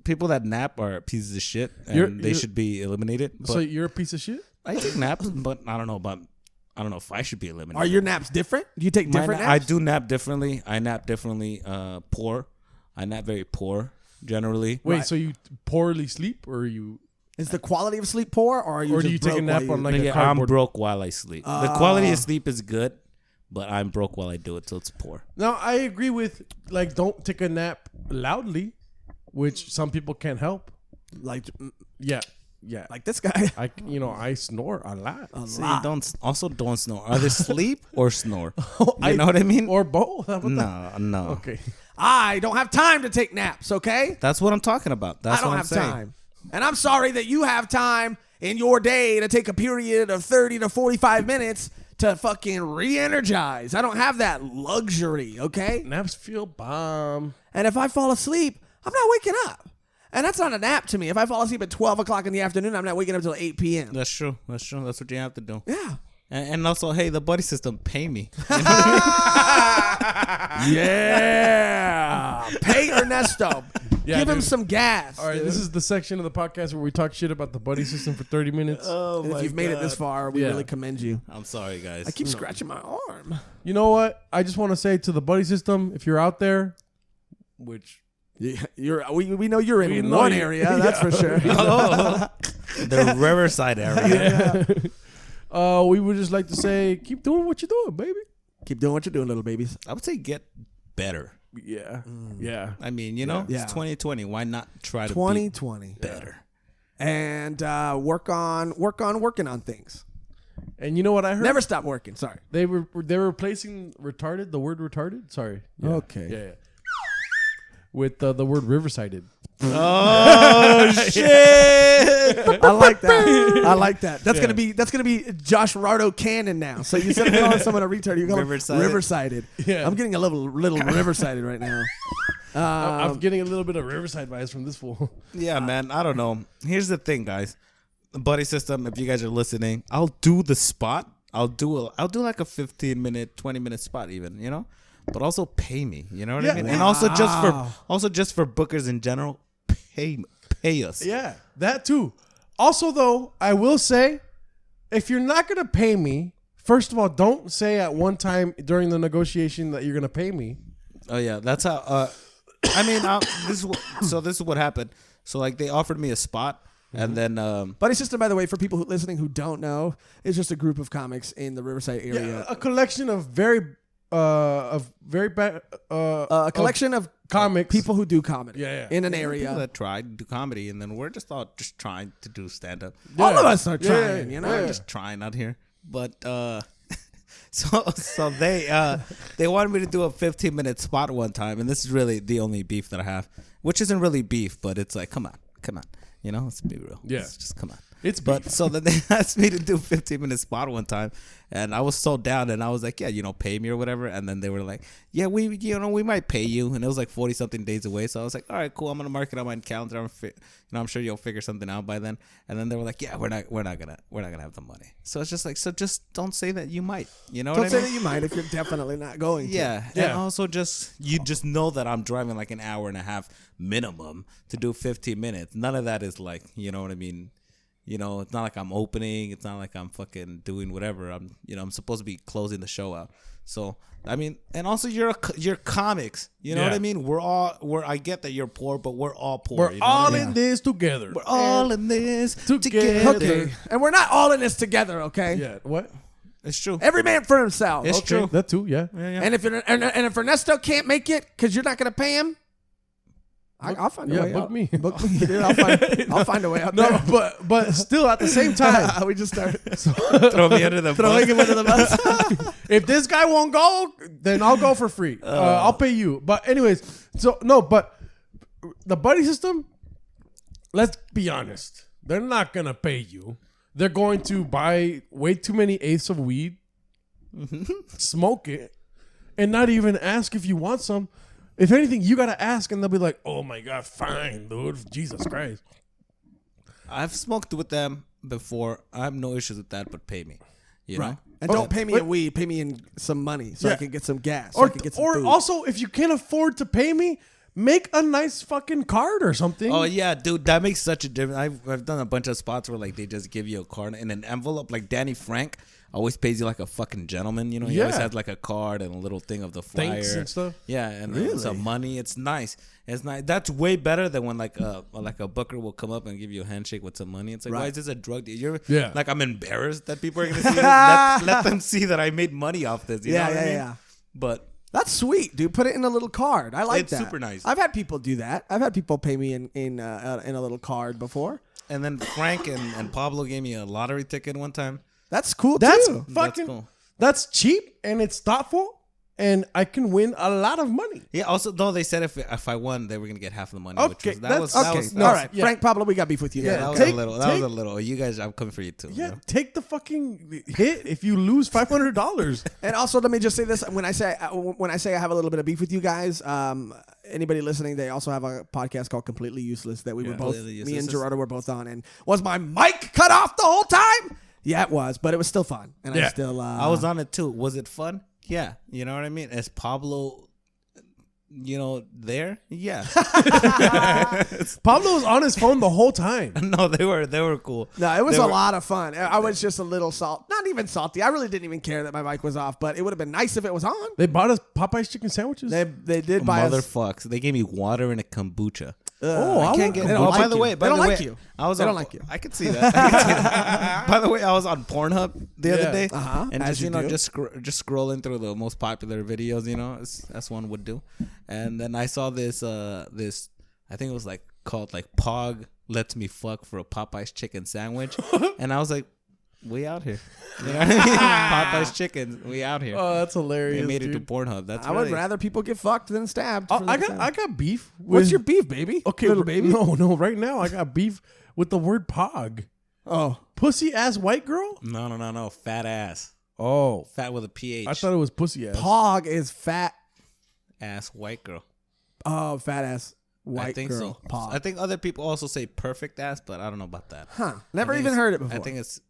People that nap are pieces of shit, and You're- they should be eliminated. But So you're a piece of shit? I take naps, but I don't know if I should be eliminated. Are your naps different? Do you take different I naps? do nap differently. I nap differently. Poor. I nap very poor generally. Wait, so you poorly sleep or you Is the quality of sleep poor, or are you Or do just you take a broke nap while on, like, Yeah, a cardboard? I'm broke while I sleep. The quality of sleep is good, but I'm broke while I do it, so it's poor. Now, I agree with, like, don't take a nap loudly, which some people can't help. Like, Yeah. like this guy. I snore a lot. See, don't snore. Either sleep or snore. You know what I mean? Or both. How about No. that? Okay. I don't have time to take naps, okay? That's what I'm talking about. That's I don't what I'm have saying. time. And I'm sorry that you have time in your day to take a period of 30 to 45 minutes to fucking re-energize. I don't have that luxury, okay? Naps feel bomb. And if I fall asleep, I'm not waking up. And that's not a nap to me. If I fall asleep at 12 o'clock in the afternoon, I'm not waking up until 8 p.m. That's true. That's what you have to do. Yeah. And also, hey, the buddy system, pay me. Yeah. Pay Ernesto. Yeah, Give him dude. some gas. All right, this is the section of the podcast where we talk shit about the buddy system for 30 minutes. And if you've made it this far, we really commend you. I'm sorry, guys. I keep scratching my arm. You know what? I just want to say to the buddy system, if you're out there, which Yeah, we know you're We in know one you- area, that's for sure. The Riverside area. we would just like to say, keep doing what you're doing, baby. Keep doing what you're doing, little babies. I would say get better. Yeah. Yeah. I mean, you know, Yeah. it's 2020. Why not try to 2020. be better? And work on working on things. And you know what I heard? Never stop working. Sorry. They're replacing retarded, the word retarded. Sorry. Yeah. Okay. Yeah. With the word riversided. Oh shit! I like that. I like that. That's gonna be Joshrardo canon now. So you instead of calling someone a retard, you call him Riversided. Yeah. I'm getting a little Riversided right now. I'm getting a little bit of Riverside vibes from this fool. Yeah, man. I don't know. Here's the thing, guys. The buddy system. If you guys are listening, I'll do the spot. I'll do like a 15-minute, 20-minute spot, even. You know. But also pay me, you know what I mean? And also just for bookers in general, pay us. Yeah, that too. Also, though, I will say, if you're not gonna pay me, first of all, don't say at one time during the negotiation that you're gonna pay me. Oh yeah, that's how. I mean, this is what happened. So like they offered me a spot, and then Buddy System, by the way, for people listening who don't know, is just a group of comics in the Riverside area. Yeah, a collection of very bad A collection of comics, people who do comedy in an people area. that tried to do comedy, and then we're just all just trying to do stand up. All of us are trying, you know. We're just trying out here, but so they wanted me to do a 15-minute spot one time, and this is really the only beef that I have, which isn't really beef, but it's like, come on, you know, let's be real. Yeah. Let's just come on. But so then they asked me to do a 15-minute spot one time, and I was so down, and I was like, yeah, you know, pay me or whatever. And then they were like, yeah, we might pay you, and it was like 40-something days away. So I was like, all right, cool, I'm gonna mark it on my calendar. I'm sure you'll figure something out by then. And then they were like, yeah, we're not gonna have the money. So it's just like, so just don't say that you might. You know, Don't say that you might if you're definitely not going to. Yeah. And also you just know that I'm driving like an hour and a half minimum to do 15 minutes. None of that is like, you know what I mean? You know, it's not like I'm opening. It's not like I'm fucking doing whatever. I'm supposed to be closing the show out. So, I mean, and also you're comics. You know what I mean? I get that you're poor, but we're all poor. we're you know all what I mean? in this together. We're all in this together. Okay. And we're not all in this together, okay? Yeah. What? It's true. Every man for himself. It's okay? true. That too. Yeah. And if Ernesto can't make it because you're not going to pay him, I'll find a way book out. me. Book me, dude. I'll find a way out No, there. but still at the same time, We just start Throw me under the throwing bus. him under the bus. if this guy won't go, then I'll go for free. I'll pay you. But anyways, but the buddy system, let's be honest, they're not gonna pay you. They're going to buy way too many eighths of weed, smoke it, and not even ask if you want some. If anything, you gotta ask, and they'll be like, "Oh my god, fine, dude, Jesus Christ." I've smoked with them before. I have no issues with that, but pay me. You know? And don't pay me in weed. Pay me in some money so I Yeah. can get some gas. So I can get some food. Also, if you can't afford to pay me, make a nice fucking card or something. Oh yeah, dude, that makes such a difference. I've done a bunch of spots where like they just give you a card in an envelope. Like Danny Frank always pays you like a fucking gentleman. You know, he always has like a card and a little thing of the flyer. Thanks and stuff. Yeah, and some money. It's nice. It's nice. That's way better than when like a booker will come up and give you a handshake with some money. It's like, why is this a drug deal? Like, I'm embarrassed that people are gonna see this. Let them see that I made money off this. You know what I mean? Yeah. But that's sweet, dude. Put it in a little card. I like that. It's super nice. I've had people do that. I've had people pay me in a little card before. And then Frank and Pablo gave me a lottery ticket one time. That's cool That's too. fucking. That's cool. That's cheap and it's thoughtful, and I can win a lot of money. Yeah. Also, though, they said if I won, they were gonna get half the money. Okay, which that was Okay, all right. yeah. Frank, Pablo, we got beef with you. Yeah, now. That was a little. You guys, I'm coming for you too. Yeah, You know? take the fucking hit if you lose $500. And also, let me just say this: when I say I have a little bit of beef with you guys, anybody listening, they also have a podcast called Completely Useless that we were both, me and Gerardo were both on. And was my mic cut off the whole time? Yeah, it was, but it was still fun. And I still, I was on it too. Was it fun? Yeah. You know what I mean? Is Pablo, there? Yeah. Pablo was on his phone the whole time. No, they were cool. No, it was a lot of fun. I was just a little not even salty. I really didn't even care that my mic was off, but it would have been nice if it was on. They bought us Popeye's chicken sandwiches. They did buy us. Motherfucks. They gave me water and a kombucha. I can't get. Oh, by the way, they don't like you. I was they on, don't like you. I could see that. By the way, I was on Pornhub the other day, and As you do. just scrolling through the most popular videos, as one would do, and then I saw this I think it was like called like Pog lets me fuck for a Popeye's chicken sandwich, and I was like, we out here, you know what I mean? Popeye's chicken, we out here. Oh, that's hilarious. They made it to dude. Pornhub. That's I would rather people get fucked than stabbed. Oh, I got beef. What's your beef, baby? Okay, little baby. No. Right now, I got beef with the word pog. Oh, Pussy ass white girl. No, fat ass, Oh, fat with a PH. I thought it was pussy ass. pog is fat. Ass white girl. Oh, fat ass white I think girl. so. Pog. I think other people also say perfect ass, but I don't know about that. Huh? Never I think even it's- heard it before. I think it's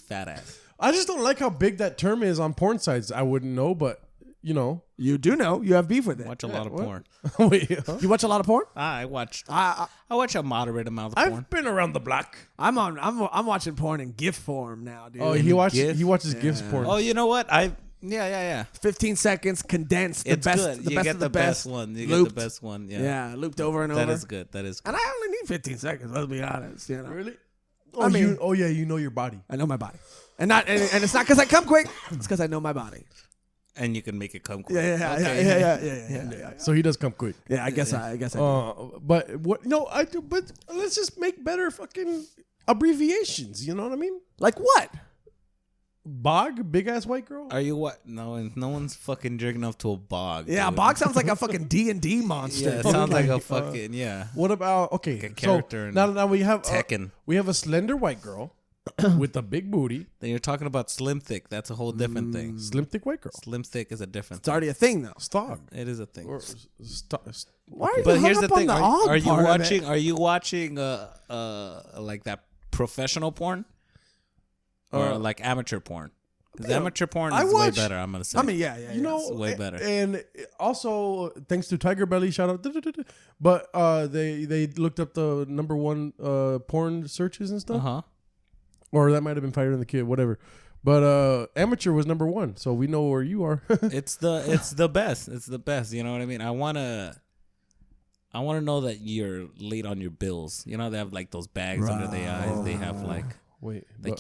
fat ass. I just don't like how big that term is on porn sites. I wouldn't know, but you do know you have beef with it. Watch a lot of what? porn. Wait, huh? You watch a lot of porn? I watch I a moderate amount of porn. I've been around the block. I'm watching porn in GIF form now, dude. Oh, GIF? he watches GIFs porn. Oh, you know what? Yeah. 15 seconds condensed. It's the best. good. The You best get of the best best. one. You Looped. get the best one. Yeah. Yeah, looped over and over. That is good. That is good. And I only need 15 seconds. Let's be honest. Really? I mean- you know your body. I know my body, and it's not because I come quick. It's because I know my body. And you can make it come quick. Yeah. So he does come quick. Yeah, I guess I do. But what? No, I do. But let's just make better fucking abbreviations. You know what I mean? Like what? Bog, big ass white girl. Are you what? No one's fucking jerking off to a bog. Yeah, dude. bog sounds like a fucking D&D monster. Yeah, it sounds like a fucking What about okay? Like a character So in now we have Tekken. we have a slender white girl with a big booty. Then you're talking about slim thick. That's a whole different thing. Slim thick white girl. Slim thick is a different It's already a thing though. Stog. It is a thing. Or Why are you But hung here's up the on thing: the are, og are you part of it? watching? Are you watching like that professional porn or like amateur porn? Because amateur porn is way better. I'm gonna say. I mean, yeah. You know, It's way better. And also, thanks to Tiger Belly, shout out. But they looked up the number one porn searches and stuff. Or that might have been Fighter and the Kid, whatever. But amateur was number one, so we know where you are. It's the best. It's the best. You know what I mean? I wanna know that you're late on your bills. You know, they have like those bags under the eyes. They have like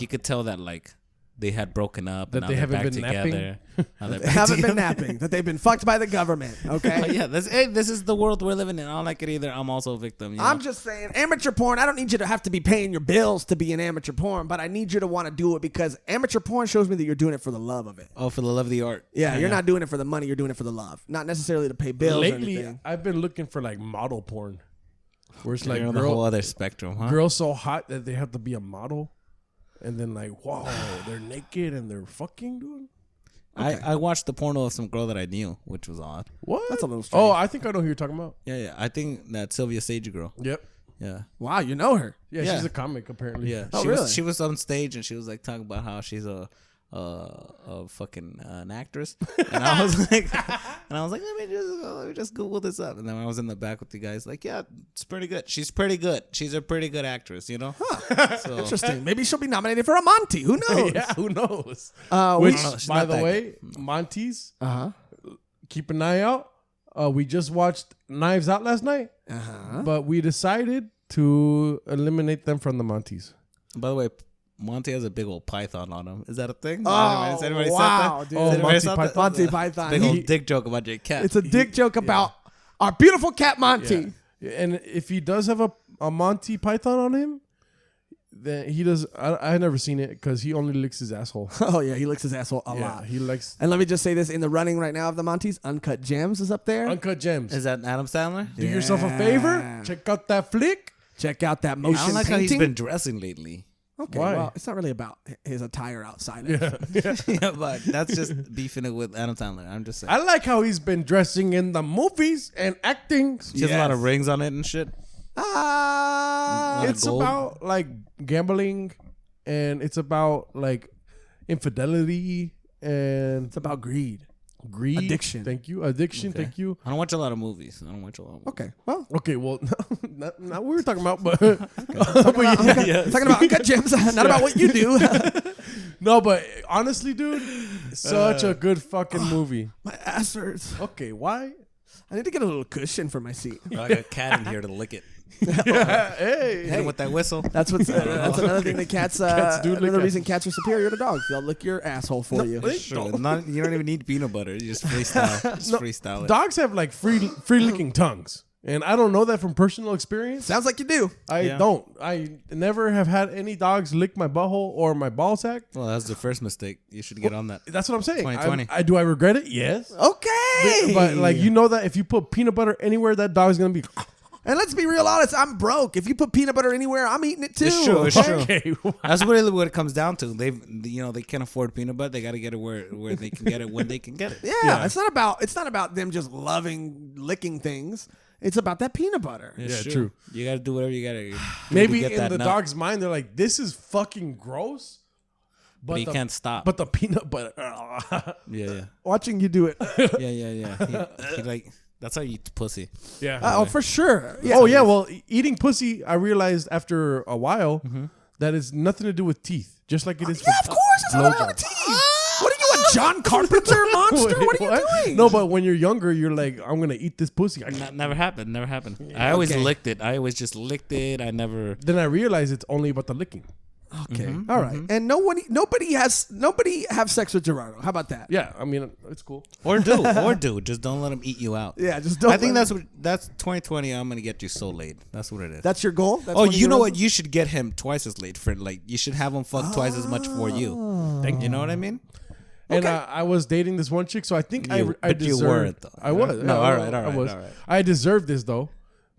you could tell that like they had broken up That and now they they're haven't back been together. Now they're They back haven't been together. napping. That they've been fucked by the government. Okay. But yeah, this is the world we're living in. I don't like it either. I'm also a victim. You know? I'm just saying, amateur porn, I don't need you to have to be paying your bills to be in amateur porn, but I need you to want to do it because amateur porn shows me that you're doing it for the love of it. Oh, for the love of the art. Yeah, you're not doing it for the money, you're doing it for the love. Not necessarily to pay bills or Lately, anything. I've been looking for like model porn, where it's like You're on the whole other spectrum, huh? girls so hot that they have to be a model, and then like whoa, they're naked and they're fucking doing. I watched the porno of some girl that I knew, which was odd. What? That's a little strange. Oh, I think I know who you're talking about. Yeah. I think that Sylvia Sage girl. Yep. Yeah. Wow, you know her. Yeah, Yeah. she's a comic apparently. Yeah. Oh, she really? was on stage and she was like talking about how she's a fucking an actress, and I was like, let me just Google this up, and then I was in the back with the guys, like, yeah, it's pretty good. She's pretty good. She's a pretty good actress, you know. Huh. So, Interesting. Maybe she'll be nominated for a Monty. Who knows? Yeah, who knows? Which, By the way, Monty's. Keep an eye out. We just watched Knives Out last night, but we decided to eliminate them from the Monty's. by the way, Monty has a big old python on him. Is that a thing? Oh, Has anybody wow, said that? dude. Oh, Has anybody Monty said that? Monty Python. Big old dick joke about your cat. It's a dick joke about our beautiful cat Monty. Yeah. And if he does have a Monty Python on him, then he does. I've never seen it because he only licks his asshole. Oh yeah, he licks his asshole a Yeah, lot. he likes And let me just say this: in the running right now of the Monty's, Uncut Gems is up there. Uncut Gems. Is that Adam Sandler? Do yourself a favor. Check out that flick. Check out that motion I don't like how he's painting. been dressing lately. Okay, Why? well, it's not really about his attire outside. Of it. Yeah, but that's just beefing it with Adam Sandler. I'm just saying. I like how he's been dressing in the movies and acting. He has a lot of rings on it and shit. It's gold. about like gambling, and it's about like infidelity and It's about greed. greed, Addiction. Thank you, addiction. Okay. Thank you. I don't watch a lot of movies. Okay, well, Okay, well, not what we were talking about, but, talking about Uncut Gems, not about what you do. no, but honestly, dude, such a good fucking movie. My ass hurts. Okay, why? I need to get a little cushion for my seat. I got a cat in here to lick it. Hey, Hit him with that whistle. That's what's that's another thing that cats. Cats do lick Another us. reason cats are superior to dogs. They'll lick your asshole for you. Sure. You don't even need peanut butter. You just freestyle. Freestyle it. dogs have like free licking tongues, and I don't know that from personal experience. Sounds like you do. I don't. I never have had any dogs lick my butthole or my ball sack. Well, that's the first mistake. You should get on that. That's what I'm saying. 2020. Do I regret it? Yes. Okay, But like you know that if you put peanut butter anywhere, that dog's gonna be. and let's be real honest. I'm broke. If you put peanut butter anywhere, I'm eating it too. It's true. It's true. Okay. That's really what it comes down to. They can't afford peanut butter. They got to get it where they can get it when they can get it. Yeah, it's not about them just loving licking things. It's about that peanut butter. It's Yeah, true. You got to do whatever you got to. Maybe in the dog's mind, they're like, "This is fucking gross," but he can't stop. But the peanut butter. yeah. Watching you do it. Yeah. He like that's how you eat pussy. Yeah. Oh, for sure. Yeah. Oh yeah. Well, eating pussy, I realized after a while that it's nothing to do with teeth, just like it is. Yeah, of course. It's not about teeth. What are you, a John Carpenter monster? Wait, What are you doing? No, but when you're younger, you're like, I'm gonna eat this pussy. Never happened. I always licked it. I always just licked it. I never. Then I realized it's only about the licking. Okay. All right. And nobody have sex with Gerardo. How about that? Yeah, I mean, it's cool. Or do. Just don't let him eat you out. Yeah, just don't. I think that's 2020. I'm gonna get you so laid. That's what it is. That's your goal. That's oh, one of you know your- what? You should get him twice as late for like. You should have him fuck twice as much for you. You know what I mean? And I was dating this one chick, so I think I but you deserved. weren't, though. I was. No, all right. I was. I deserved this though,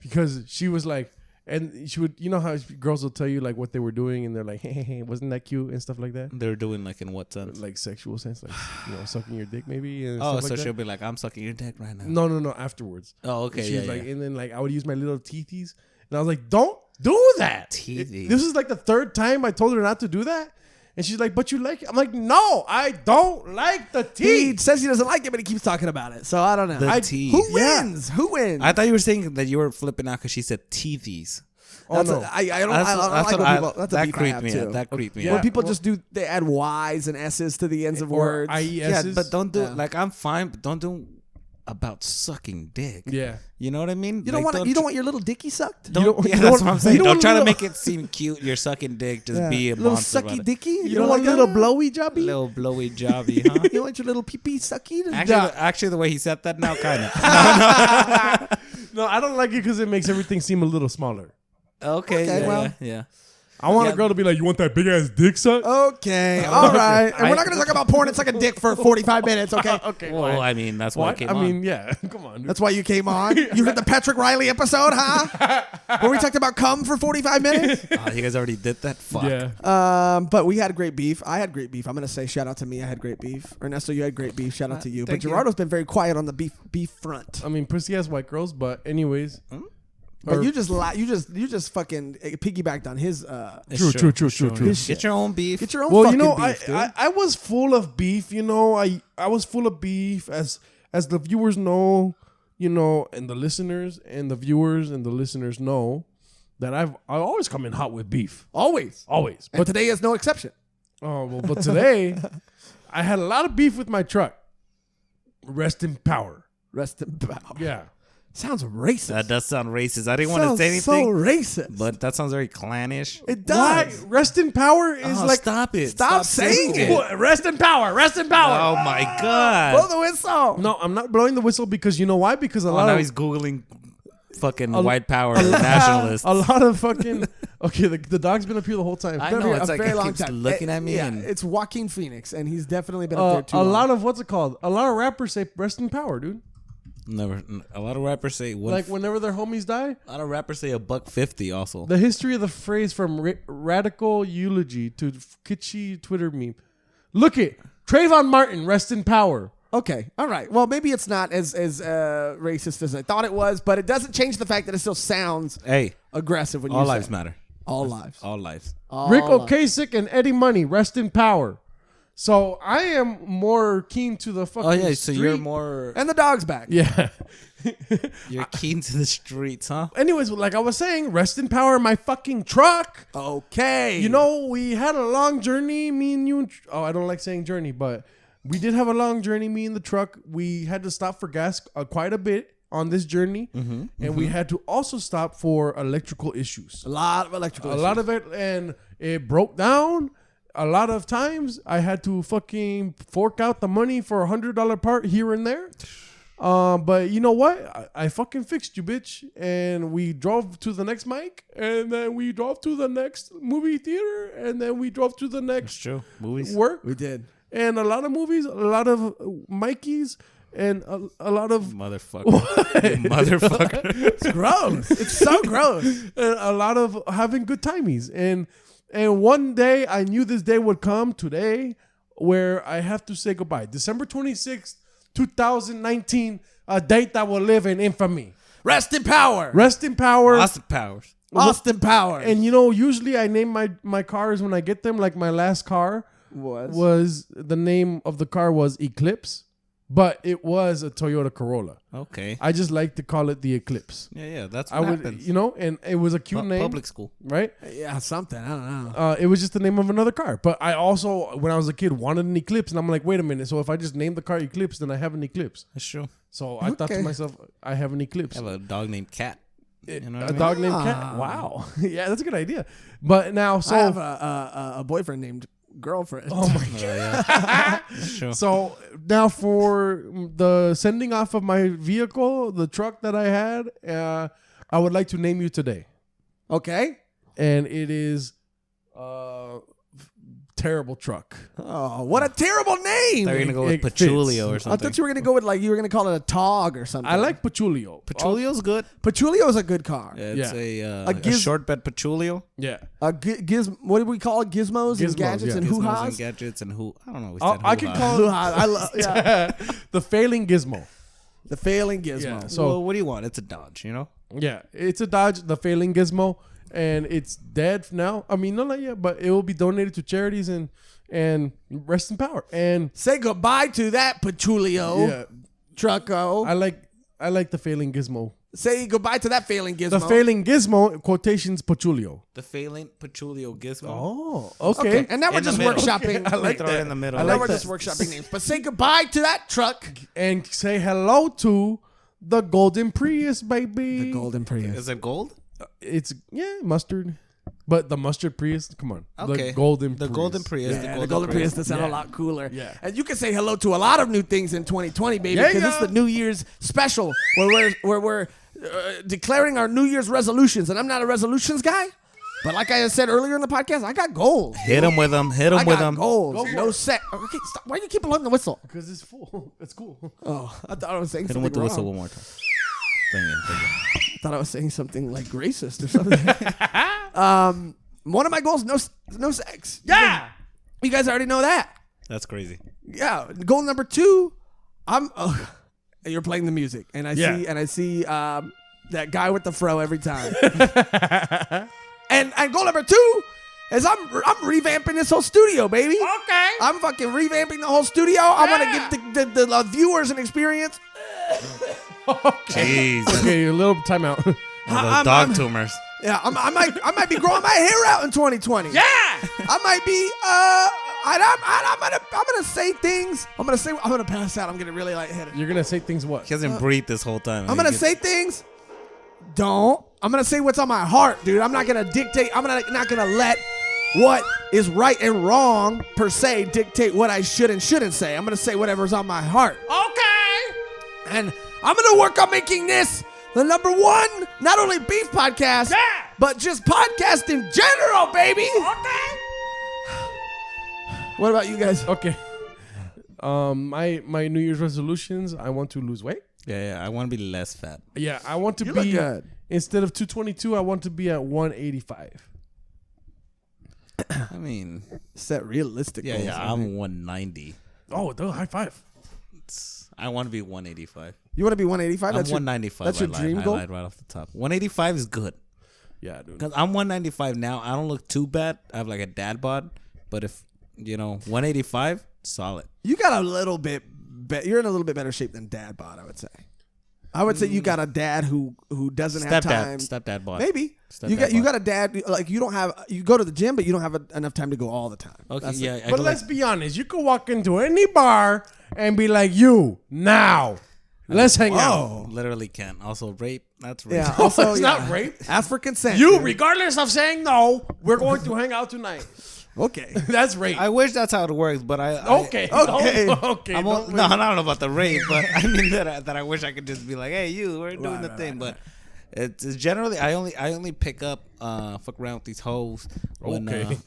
because she was like, and she would, you know how girls will tell you like what they were doing, and they're like, hey, wasn't that cute and stuff like that. They're doing like in what sense? Like sexual sense, like sucking your dick maybe. And Oh, stuff so like she'll that. be like, I'm sucking your dick right now. No, afterwards. Oh, okay. She was Yeah. like, and then like I would use my little teethies, and I was like, don't do that. Teethies. This is like the third time I told her not to do that. And she's like, but you like it? I'm like, no, I don't like the He teeth. says he doesn't like it, but he keeps talking about it. So I don't know. The teeth. Who wins? Who wins? I thought you were saying that you were flipping out because she said teethies. Oh, That's no. I don't like when people. That's a that beef I creeped have me too. out. That creeped me Yeah. When out. people just they add Y's and S's to the ends of Or words. IESs. Yeah, but don't do Yeah. like I'm fine, but don't do about sucking dick. Yeah. You know what I mean? You don't Like, want you don't want your little dicky sucked. Don't, yeah, you that's don't- what I'm you saying. don't Don't want try a to little- make it seem cute. You're sucking dick. Just be a little monster sucky about it. dicky. You don't want a little blowy jobby? Little blowy jobby, huh? You want your little pee pee sucky? Actually, the way he said that now, kind of. No, I don't like it because it makes everything seem a little smaller. Okay, Okay, yeah, well. yeah. I want Yeah. a girl to be like, you want that big ass dick suck? Okay, all right. And we're not going to talk about porn and suck a dick for 45 minutes, okay? Okay. Well, I mean, that's why I What? came I on. mean, yeah. Come on. Dude. That's why you came on. You heard the Patrick Riley episode, huh? Where we talked about cum for 45 minutes? Oh, you guys already did that? Fuck. Yeah. But we had great beef. I had great beef. I'm going to say shout out to me. I had great beef. Ernesto, you had great beef. Shout out to you. But thank you. Gerardo's been very quiet on the beef front. I mean, pussy has white girls, but anyways. But you just fucking piggybacked on his. True. His shit. Get your own beef. Get your own. Well, fucking you know, beef, dude. I was full of beef. You know, I was full of beef as the viewers know. You know, and the listeners and the viewers and the listeners know that I always come in hot with beef. always. But Today is no exception. oh well, but today I had a lot of beef with my truck. Rest in power. Rest in power. Yeah. Sounds racist. That does sound racist. I didn't want to say So anything, racist. but that sounds very clannish. It Why? does. Rest in power is Oh, like stop it! Stop saying it. What? Rest in power. Rest in power. Oh my god! Blow the whistle. No, I'm not blowing the whistle because you know why? Because a Oh, lot now of he's googling fucking white power nationalists. a lot of fucking okay. The dog's been up here the whole time. I Been know, here it's a like very it long keeps time. looking at me Yeah, and- it's Joaquin Phoenix, and he's definitely been up there too. A long. lot of what's it called? A lot of rappers say rest in power, dude. Never. A lot of rappers say one. Like whenever their homies die. A lot of rappers say $1.50 also. The history of the phrase from radical eulogy to kitschy Twitter meme. Look it, Trayvon Martin, rest in power. Okay, all right. Well, maybe it's not as racist as I thought it was, but it doesn't change the fact that it still sounds Hey, aggressive when you all say lives it. matter. All lives. All lives. All Rick lives. Ocasek and Eddie Money, rest in power. So I am more keen to the fucking Oh yeah, so you're street. more. And the dog's back. Yeah. You're keen to the streets, huh? Anyways, like I was saying, rest in power, my fucking truck. Okay. You know, we had a long journey, me and you. I don't like saying journey, but we did have a long journey, me and the truck. We had to stop for gas quite a bit on this journey. And we had to also stop for electrical issues. a lot of electrical. A lot of it, and it broke down. A lot of times I had to fucking fork out the money for $100 part here and there. But you know what? I fucking fixed you, bitch. And we drove to the next mic, and then we drove to the next movie theater, and then we drove to the next True. Movies. work. We did. And a lot of movies, a lot of Mikeys, and a lot of Motherfucker. You motherfucker. It's gross. It's so gross. and a lot of having good timies. And one day I knew this day would come today where I have to say goodbye. December 26th, 2019, a date that will live in infamy. Rest in power. Rest in power. Austin Powers. Austin Powers. And you know, usually I name my cars when I get them. Like my last car was the name of the car was Eclipse, but it was a Toyota Corolla. Okay. I just like to call it the Eclipse. Yeah, that's I what would, happens. you know, and it was a cute name, Public school. right? Yeah, something. I don't know. It was just the name of another car. But I also, when I was a kid, wanted an Eclipse, and I'm like, wait a minute. So if I just name the car Eclipse, then I have an Eclipse. That's true. So I thought to Okay. myself, I have an Eclipse. I have a dog named Cat. You know what I A mean? dog named Cat. Wow. Yeah, that's a good idea. But now, so I have a boyfriend named girlfriend. oh my Oh, yeah. That's true. So now for the sending off of my vehicle, the truck that I had, I would like to name you today. Okay. And it is terrible truck. Oh, what a terrible name. They're gonna go with It fits. Patchoulio or I something. thought you were gonna go with you were gonna call it a Tog or something. I like Patchoulio. Patchoulio's good. Patchoulio's a good car. It's Yeah. a short bed Patchoulio. Yeah. What do we call it? Gizmos and Gizmos, gadgets yeah. and Gizmos hoo-has. and gadgets and who I don't know. We I said can hoo-ha. call Hoo-ha. I love the failing gizmo. the failing gizmo. Yeah, so Well, what do you want? It's a Dodge, you know. yeah, it's a Dodge, the failing gizmo, and it's dead now. I mean, not yet, but it will be donated to charities and rest in power. And Say goodbye to that Patchoulio yeah, trucko. I like the failing gizmo. Say goodbye to that failing gizmo. The failing gizmo quotations Patchoulio. The failing Patchoulio Gizmo. Oh, Okay, okay. and now we're In the just middle. workshopping. I like Throw it that. in the middle. I now like we're that. just workshopping names. But say goodbye to that truck. And say hello to the golden Prius, baby. Prius. Is it gold? It's mustard, but the mustard Prius. Come on, Okay. the golden. The Prius. golden Prius. Yeah, the Golden Prius does sound a lot cooler. Yeah. And you can say hello to a lot of new things in 2020, baby, Yeah, because this is the New Year's special where we're declaring our New Year's resolutions. And I'm not a resolutions guy, but like I said earlier in the podcast, I got goals. Hit him with them. Hit him I with got them. goals. Go for No it. sex. Okay, stop. Why do you keep blowing the whistle? Because it's full. It's cool. Oh, I thought I was saying Hit him something with the wrong. whistle one more time. Thank you. I thought I was saying something like racist or something. One of my goals, no sex. Yeah. You guys already know that. That's crazy. Yeah. Goal number 2, I'm. You're playing the music, and I Yeah. see That guy with the fro every time. and goal number 2 is I'm revamping this whole studio, baby. Okay. I'm fucking revamping the whole studio. I want to give the viewers an experience. Jeez. Okay, a little timeout. Those dog tumors. Yeah, I might be growing my hair out in 2020. Yeah. I might be. I'm gonna say things. I'm gonna pass out. I'm gonna really lightheaded. You're gonna say things what? He hasn't breathed this whole time. I'm gonna say things. I'm gonna say what's on my heart, dude. I'm not gonna dictate. I'm not gonna let what is right and wrong per se dictate what I should and shouldn't say. I'm gonna say whatever's on my heart. Okay. And I'm gonna work on making this the number 1, not only beef podcast, but just podcast in general, baby. Okay. What about you guys? Okay. My New Year's resolutions. I want to lose weight. Yeah. I want to be less fat. Yeah, I want to You be look good. instead of 222. I want to be at 185. I mean, Set realistic goals. yeah. I'm 190. Oh, dude, high five. I want to be 185. You want to be 185? I'm 195. That's your dream goal? I lied right off the top. 185 is good. Yeah, dude. Because I'm 195 now. I don't look too bad. I have like a dad bod. But if, 185, solid. You got a little bit. You're in a little bit better shape than dad bod, I would say. I would say you got a dad who doesn't have time. Stepdad bod. Maybe Stepdad you bod. got a dad like you don't have. You go to the gym, but you don't have enough time to go all the time. Okay, That's yeah. it. I But go let's be honest. You could walk into any bar and be like, "You now, let's hang out." literally can't. Also, rape. That's rape. Yeah. Also, It's not rape. Ask for consent. You, dude. regardless of saying no, we're going to hang out tonight. Okay. That's rape. I wish that's how it works, but I Okay. Okay. Okay. I don't- don't know about the rape, but I mean that I wish I could just be like, hey, we're doing the thing. But it's generally I only pick up fuck around with these hoes when Okay.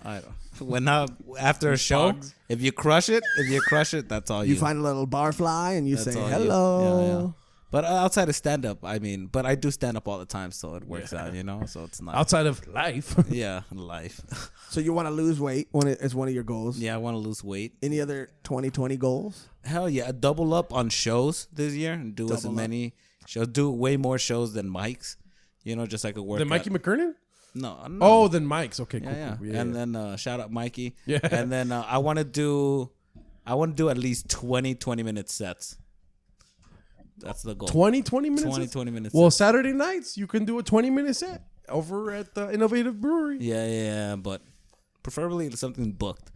after a show. Bugs. If you crush it, that's all you. You find a little barfly and you That's say all you. hello. Yeah. But outside of stand up, but I do stand up all the time, so it works out, so it's not. outside of life. Yeah, life. So you want to lose weight? It's one of your goals. Yeah, I want to lose weight. Any other 2020 goals? Hell yeah, double up on shows this year and do as many shows. Do way more shows than Mike's. Just like a workout. Then Mikey McKernan? No. Oh, then Mike's. Okay, cool. Yeah. cool. And then shout out Mikey. Yeah. And then I want to do at least 20-minute sets. That's the goal. 20 minutes? 20 minutes. Well, sets. Saturday nights, you can do a 20-minute set over at the Innovative Brewery. Yeah, but preferably something booked.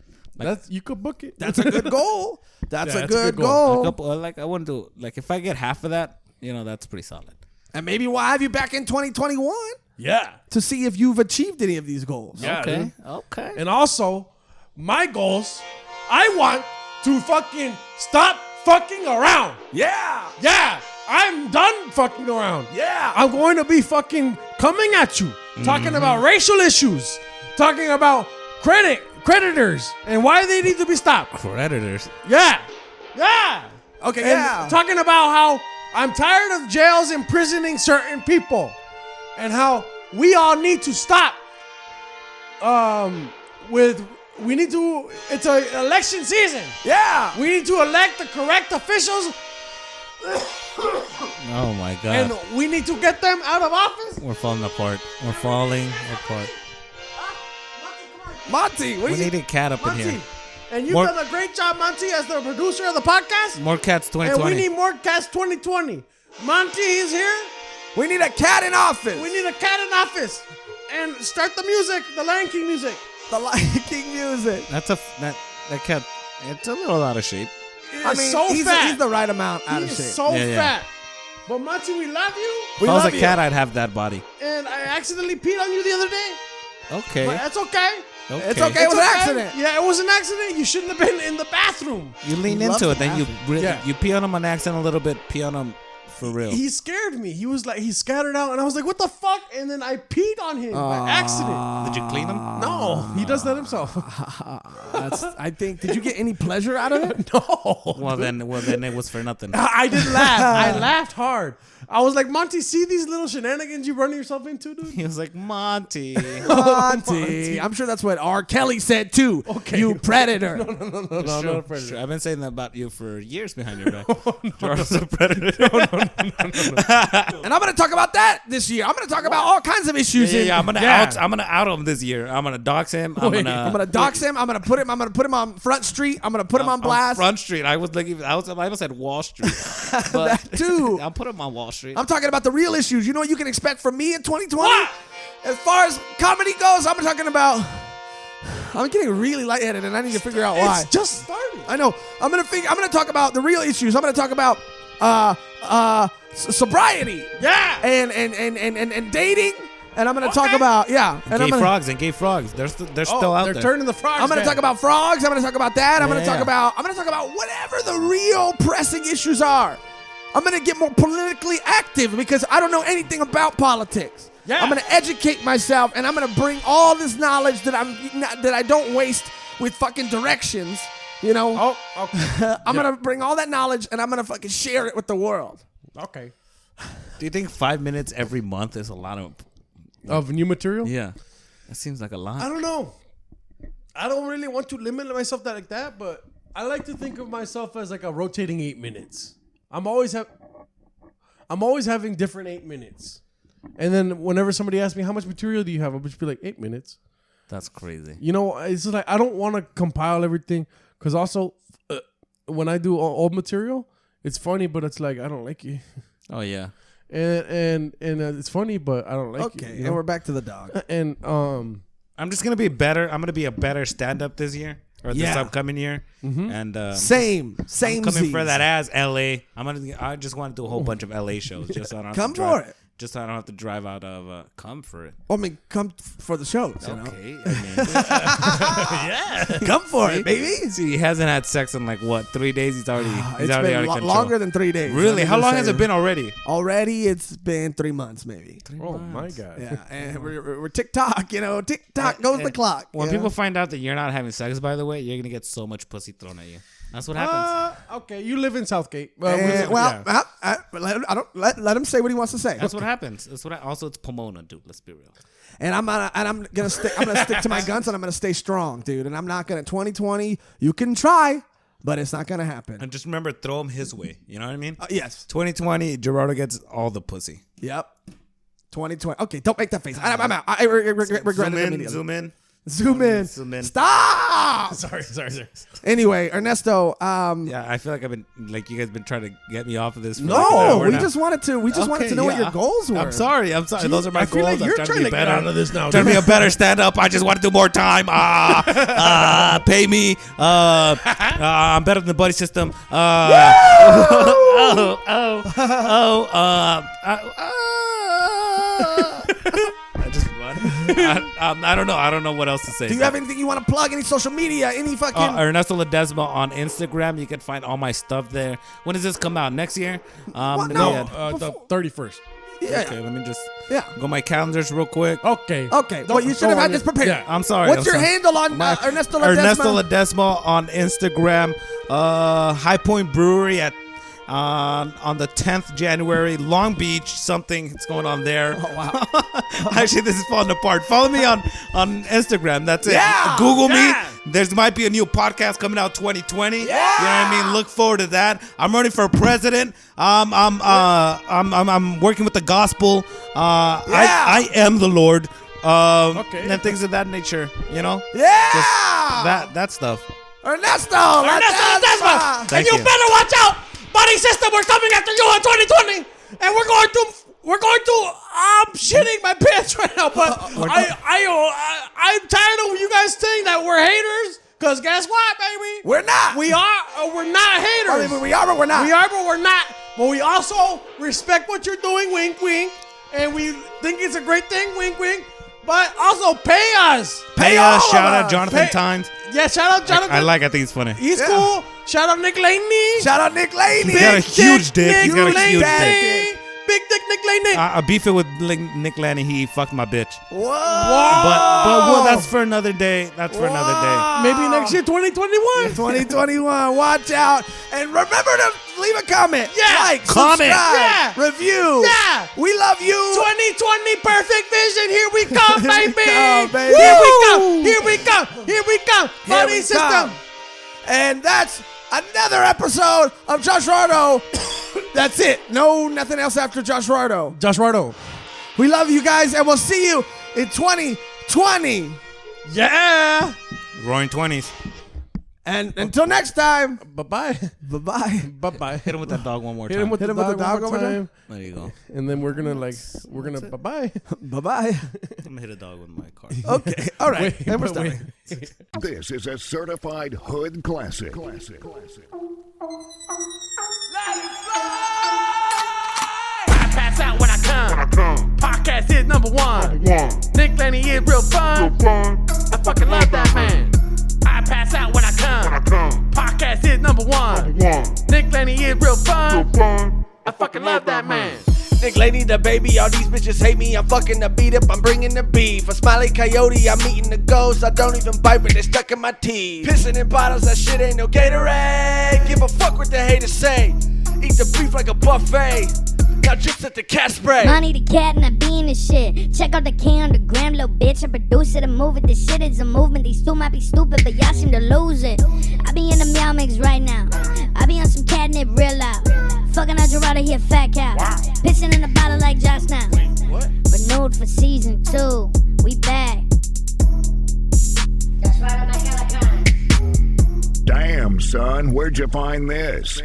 You could book it. That's a good goal. That's Yeah, a that's a good good goal. goal. A couple, I want to do, if I get half of that, that's pretty solid. And maybe we'll have you back in 2021 Yeah. to see if you've achieved any of these goals. Yeah, dude. Okay. And also, my goals, I want to fucking stop fucking around. Yeah. Yeah. I'm done fucking around. Yeah. I'm going to be fucking coming at you, talking about racial issues, talking about creditors, and why they need to be stopped. Predators. Yeah. Okay, And yeah. talking about how I'm tired of jails imprisoning certain people and how we all need to stop it's an election season. Yeah. We need to elect the correct officials Oh my God. and we need to get them out of office. We're falling apart. We're falling apart. Monty, what We do you need a cat up in Monty, here. and you've More- done a great job, Monty, as the producer of the podcast. More cats And 2020. we need more cats 2020. Monty is here. We need a cat in office. We need a cat in office. And start the music, the Lion King music. the Lion King music. that cat. It's a little out of shape. I mean, so he's fat. he's the right amount out He of is shape. so Yeah. fat. But Monty, we love you. We if I was love a you. cat, I'd have that body. And I accidentally peed on you the other day. Okay. But that's okay. It's okay. It was an accident. Yeah, it was an accident. You shouldn't have been in the bathroom. You lean He into loves it, then you laughing. Yeah. you pee on him on accident a little bit. Pee on him for real. He scared me. He was like, he scattered out. And I was like, what the fuck? And then I peed on him by accident. Did you clean him? No, he does that himself. I think. Did you get any pleasure out of it? No. Well then it was for nothing. I didn't laugh. I laughed hard. I was like, Monty, see these little shenanigans you run yourself into, dude? He was like, Monty. Monty. I'm sure that's what R. Kelly said too. Okay. You predator. No, not a predator. Sure. I've been saying that about you for years behind your back. Gerardo's a predator. And I'm going to talk about that this year. I'm going to talk about all kinds of issues. Yeah, I'm gonna out him this year. I'm gonna dox him. I'm gonna dox him. I'm gonna put him on Front Street. I'm gonna put him on blast. Front Street. I almost said Wall Street. But That too. I'll put him on Wall Street. I'm talking about the real issues. You know what you can expect from me in 2020? As far as comedy goes, I'm talking about. I'm getting really lightheaded, and I need to figure out why. It's just started. I know. I'm gonna talk about the real issues. I'm gonna talk about sobriety. Yeah. And dating. And I'm gonna talk about and gay frogs. They're still out there. They're turning the frogs. I'm gonna talk about frogs. I'm gonna talk about that. I'm gonna Yeah. talk about whatever the real pressing issues are. I'm gonna get more politically active because I don't know anything about politics. Yeah. I'm gonna educate myself, and I'm gonna bring all this knowledge that I don't waste with fucking directions. You know. Oh, okay. I'm gonna bring all that knowledge, and I'm gonna fucking share it with the world. Okay. Do you think 5 minutes every month is a lot Of new material? Yeah, that seems like a lot. I don't know. I don't really want to limit myself like that, but I like to think of myself as like a rotating 8 minutes. I'm always having different 8 minutes. And then whenever somebody asks me how much material do you have, I'll just be like 8 minutes. That's crazy. You know, it's just like I don't want to compile everything because also when I do old material, it's funny, but it's like I don't like you. Oh yeah. And it's funny, but I don't like you. Okay, You know? and we're back to the dog. And I'm just gonna be better. I'm gonna be a better stand-up this year or this Yeah. upcoming year. And Same I'm coming Z's. for that ass LA. I just want to do a whole bunch of LA shows just so I don't have Come to drive, for it. Just so I don't have to drive out of come for it. I mean, come for the shows. You know? Okay. I mean, Come for it, baby. see, he hasn't had sex in like what 3 days. He's already It's already out been of control. longer than 3 days. Really? I'm How gonna long say has it been already? Already, it's been 3 months, maybe. oh my God. Yeah, and we're TikTok. You know, TikTok goes the clock. When you know? people find out that you're not having sex, by the way, you're gonna get so much pussy thrown at you. That's what happens. Okay, you live in Southgate. And, Yeah. let him say what he wants to say. That's what happens. Also, it's Pomona, dude. Let's be real. And I'm gonna stick to my guns, and I'm gonna stay strong, dude. And I'm not gonna 2020. You can try, but it's not gonna happen. And just remember, throw him his way. You know what I mean? Yes. 2020, Gerardo gets all the pussy. Yep. 2020. Okay, don't make that face. I'm out. I regret it immediately. Zoom in. Zoom in. Zoom in. Stop. Sorry. Anyway, Ernesto. Yeah, I feel like you guys been trying to get me off of this. For No, like, we just wanted to know what your goals were. I'm sorry. Those are my I feel goals. like you're I'm trying to get better. out of this now. Trying to be a better stand-up. I just want to do more time. Pay me. I'm better than the buddy system. I don't know. I don't know what else to say. Do you have anything you want to plug? Any social media? Any fucking? Ernesto Ledezma on Instagram. You can find all my stuff there. When does this come out? Next year? No. The 31st. Yeah. Okay, let me just Yeah. go my calendars real quick. Okay. Well, you should have had this prepared. Yeah. I'm sorry. What's your handle on Ernesto Ledezma? Ernesto Ledezma on Instagram. High Point Brewery at on the 10th January, Long Beach. Something's going on there. Oh, wow. Actually, this is falling apart. Follow me on Instagram. That's it. Yeah. Google Yeah. me. There might be a new podcast coming out 2020. Yeah. You know what I mean? Look forward to that. I'm running for president. I'm working with the gospel. I am the Lord. Okay. And things of that nature. You know. Yeah. Just that stuff. Ernesto Ledezma! And Thank you you. better watch out! Buddy system, we're coming after you in 2020! And we're going to I'm shitting my pants right now, but I'm tired of you guys saying that we're haters. Cause guess what, baby? We're not. We are or we're not haters. I mean, we are, but we're not. We are, but we're not. But we also respect what you're doing, wink, wink. And we think it's a great thing, wink, wink. But also pay us. Pay all us. of Shout out us. Jonathan Pay- Times. Yeah, shout out Jonathan. I think he's funny. He's Yeah. cool. Shout out Nick Laney. Shout out Nick Laney. He's got a huge dick. He's got a Nick huge Laney. dick. Big dick Nick Laney. I beef it with Nick Laney. He fucked my bitch. Whoa. But well, that's for another day. That's for another day. Maybe next year, 2021. 2021. Watch out. And remember to leave a comment. Yeah. Like, Comment. subscribe, review. Yeah. We love you. 2020 perfect vision. Here we come, baby. Oh, baby. Here we come. Here we come. Here we come. Here Buddy we system. come. And that's another episode of Joshrardo. That's it. No, nothing else after Joshrardo. Joshrardo. We love you guys, and we'll see you in 2020. Yeah. Roaring 20s. And until next time, Bye-bye. bye-bye. Bye-bye. Hit him with that dog one more Hit him time. with Hit the him with the dog dog one more over time. There you go. And then we're gonna bye-bye. Bye-bye. I'm gonna hit a dog with my car. Okay, all right. Wait, and we're but wait. starting. This is a certified hood classic. I pass out when I come. Podcast is number one. Nick Laney is real fun. I fucking love that man. I pass out when I come. Podcast is number one. Nick Laney is real fun. I fucking love that man. Nick Lady the baby, all these bitches hate me. I'm fucking the beat up, I'm bringing the beef. A smiley coyote, I'm eating the ghost. I don't even bite, but they're stuck in my teeth. Pissing in bottles, that shit ain't no Gatorade. Give a fuck what the haters say. Eat the beef like a buffet. Now drips at the cat spray. Money the cat and I be in this shit. Check out the K on the gram, little bitch. I produce it and move it. This shit is a movement. These two might be stupid, but y'all seem to lose it. I be in the meow mix right now. I be on some catnip real loud. Fucking out Gerardo, he a fat cow. Pissing in the bottle like Josh now. Renewed for season 2. We back. Damn, son, where'd you find this?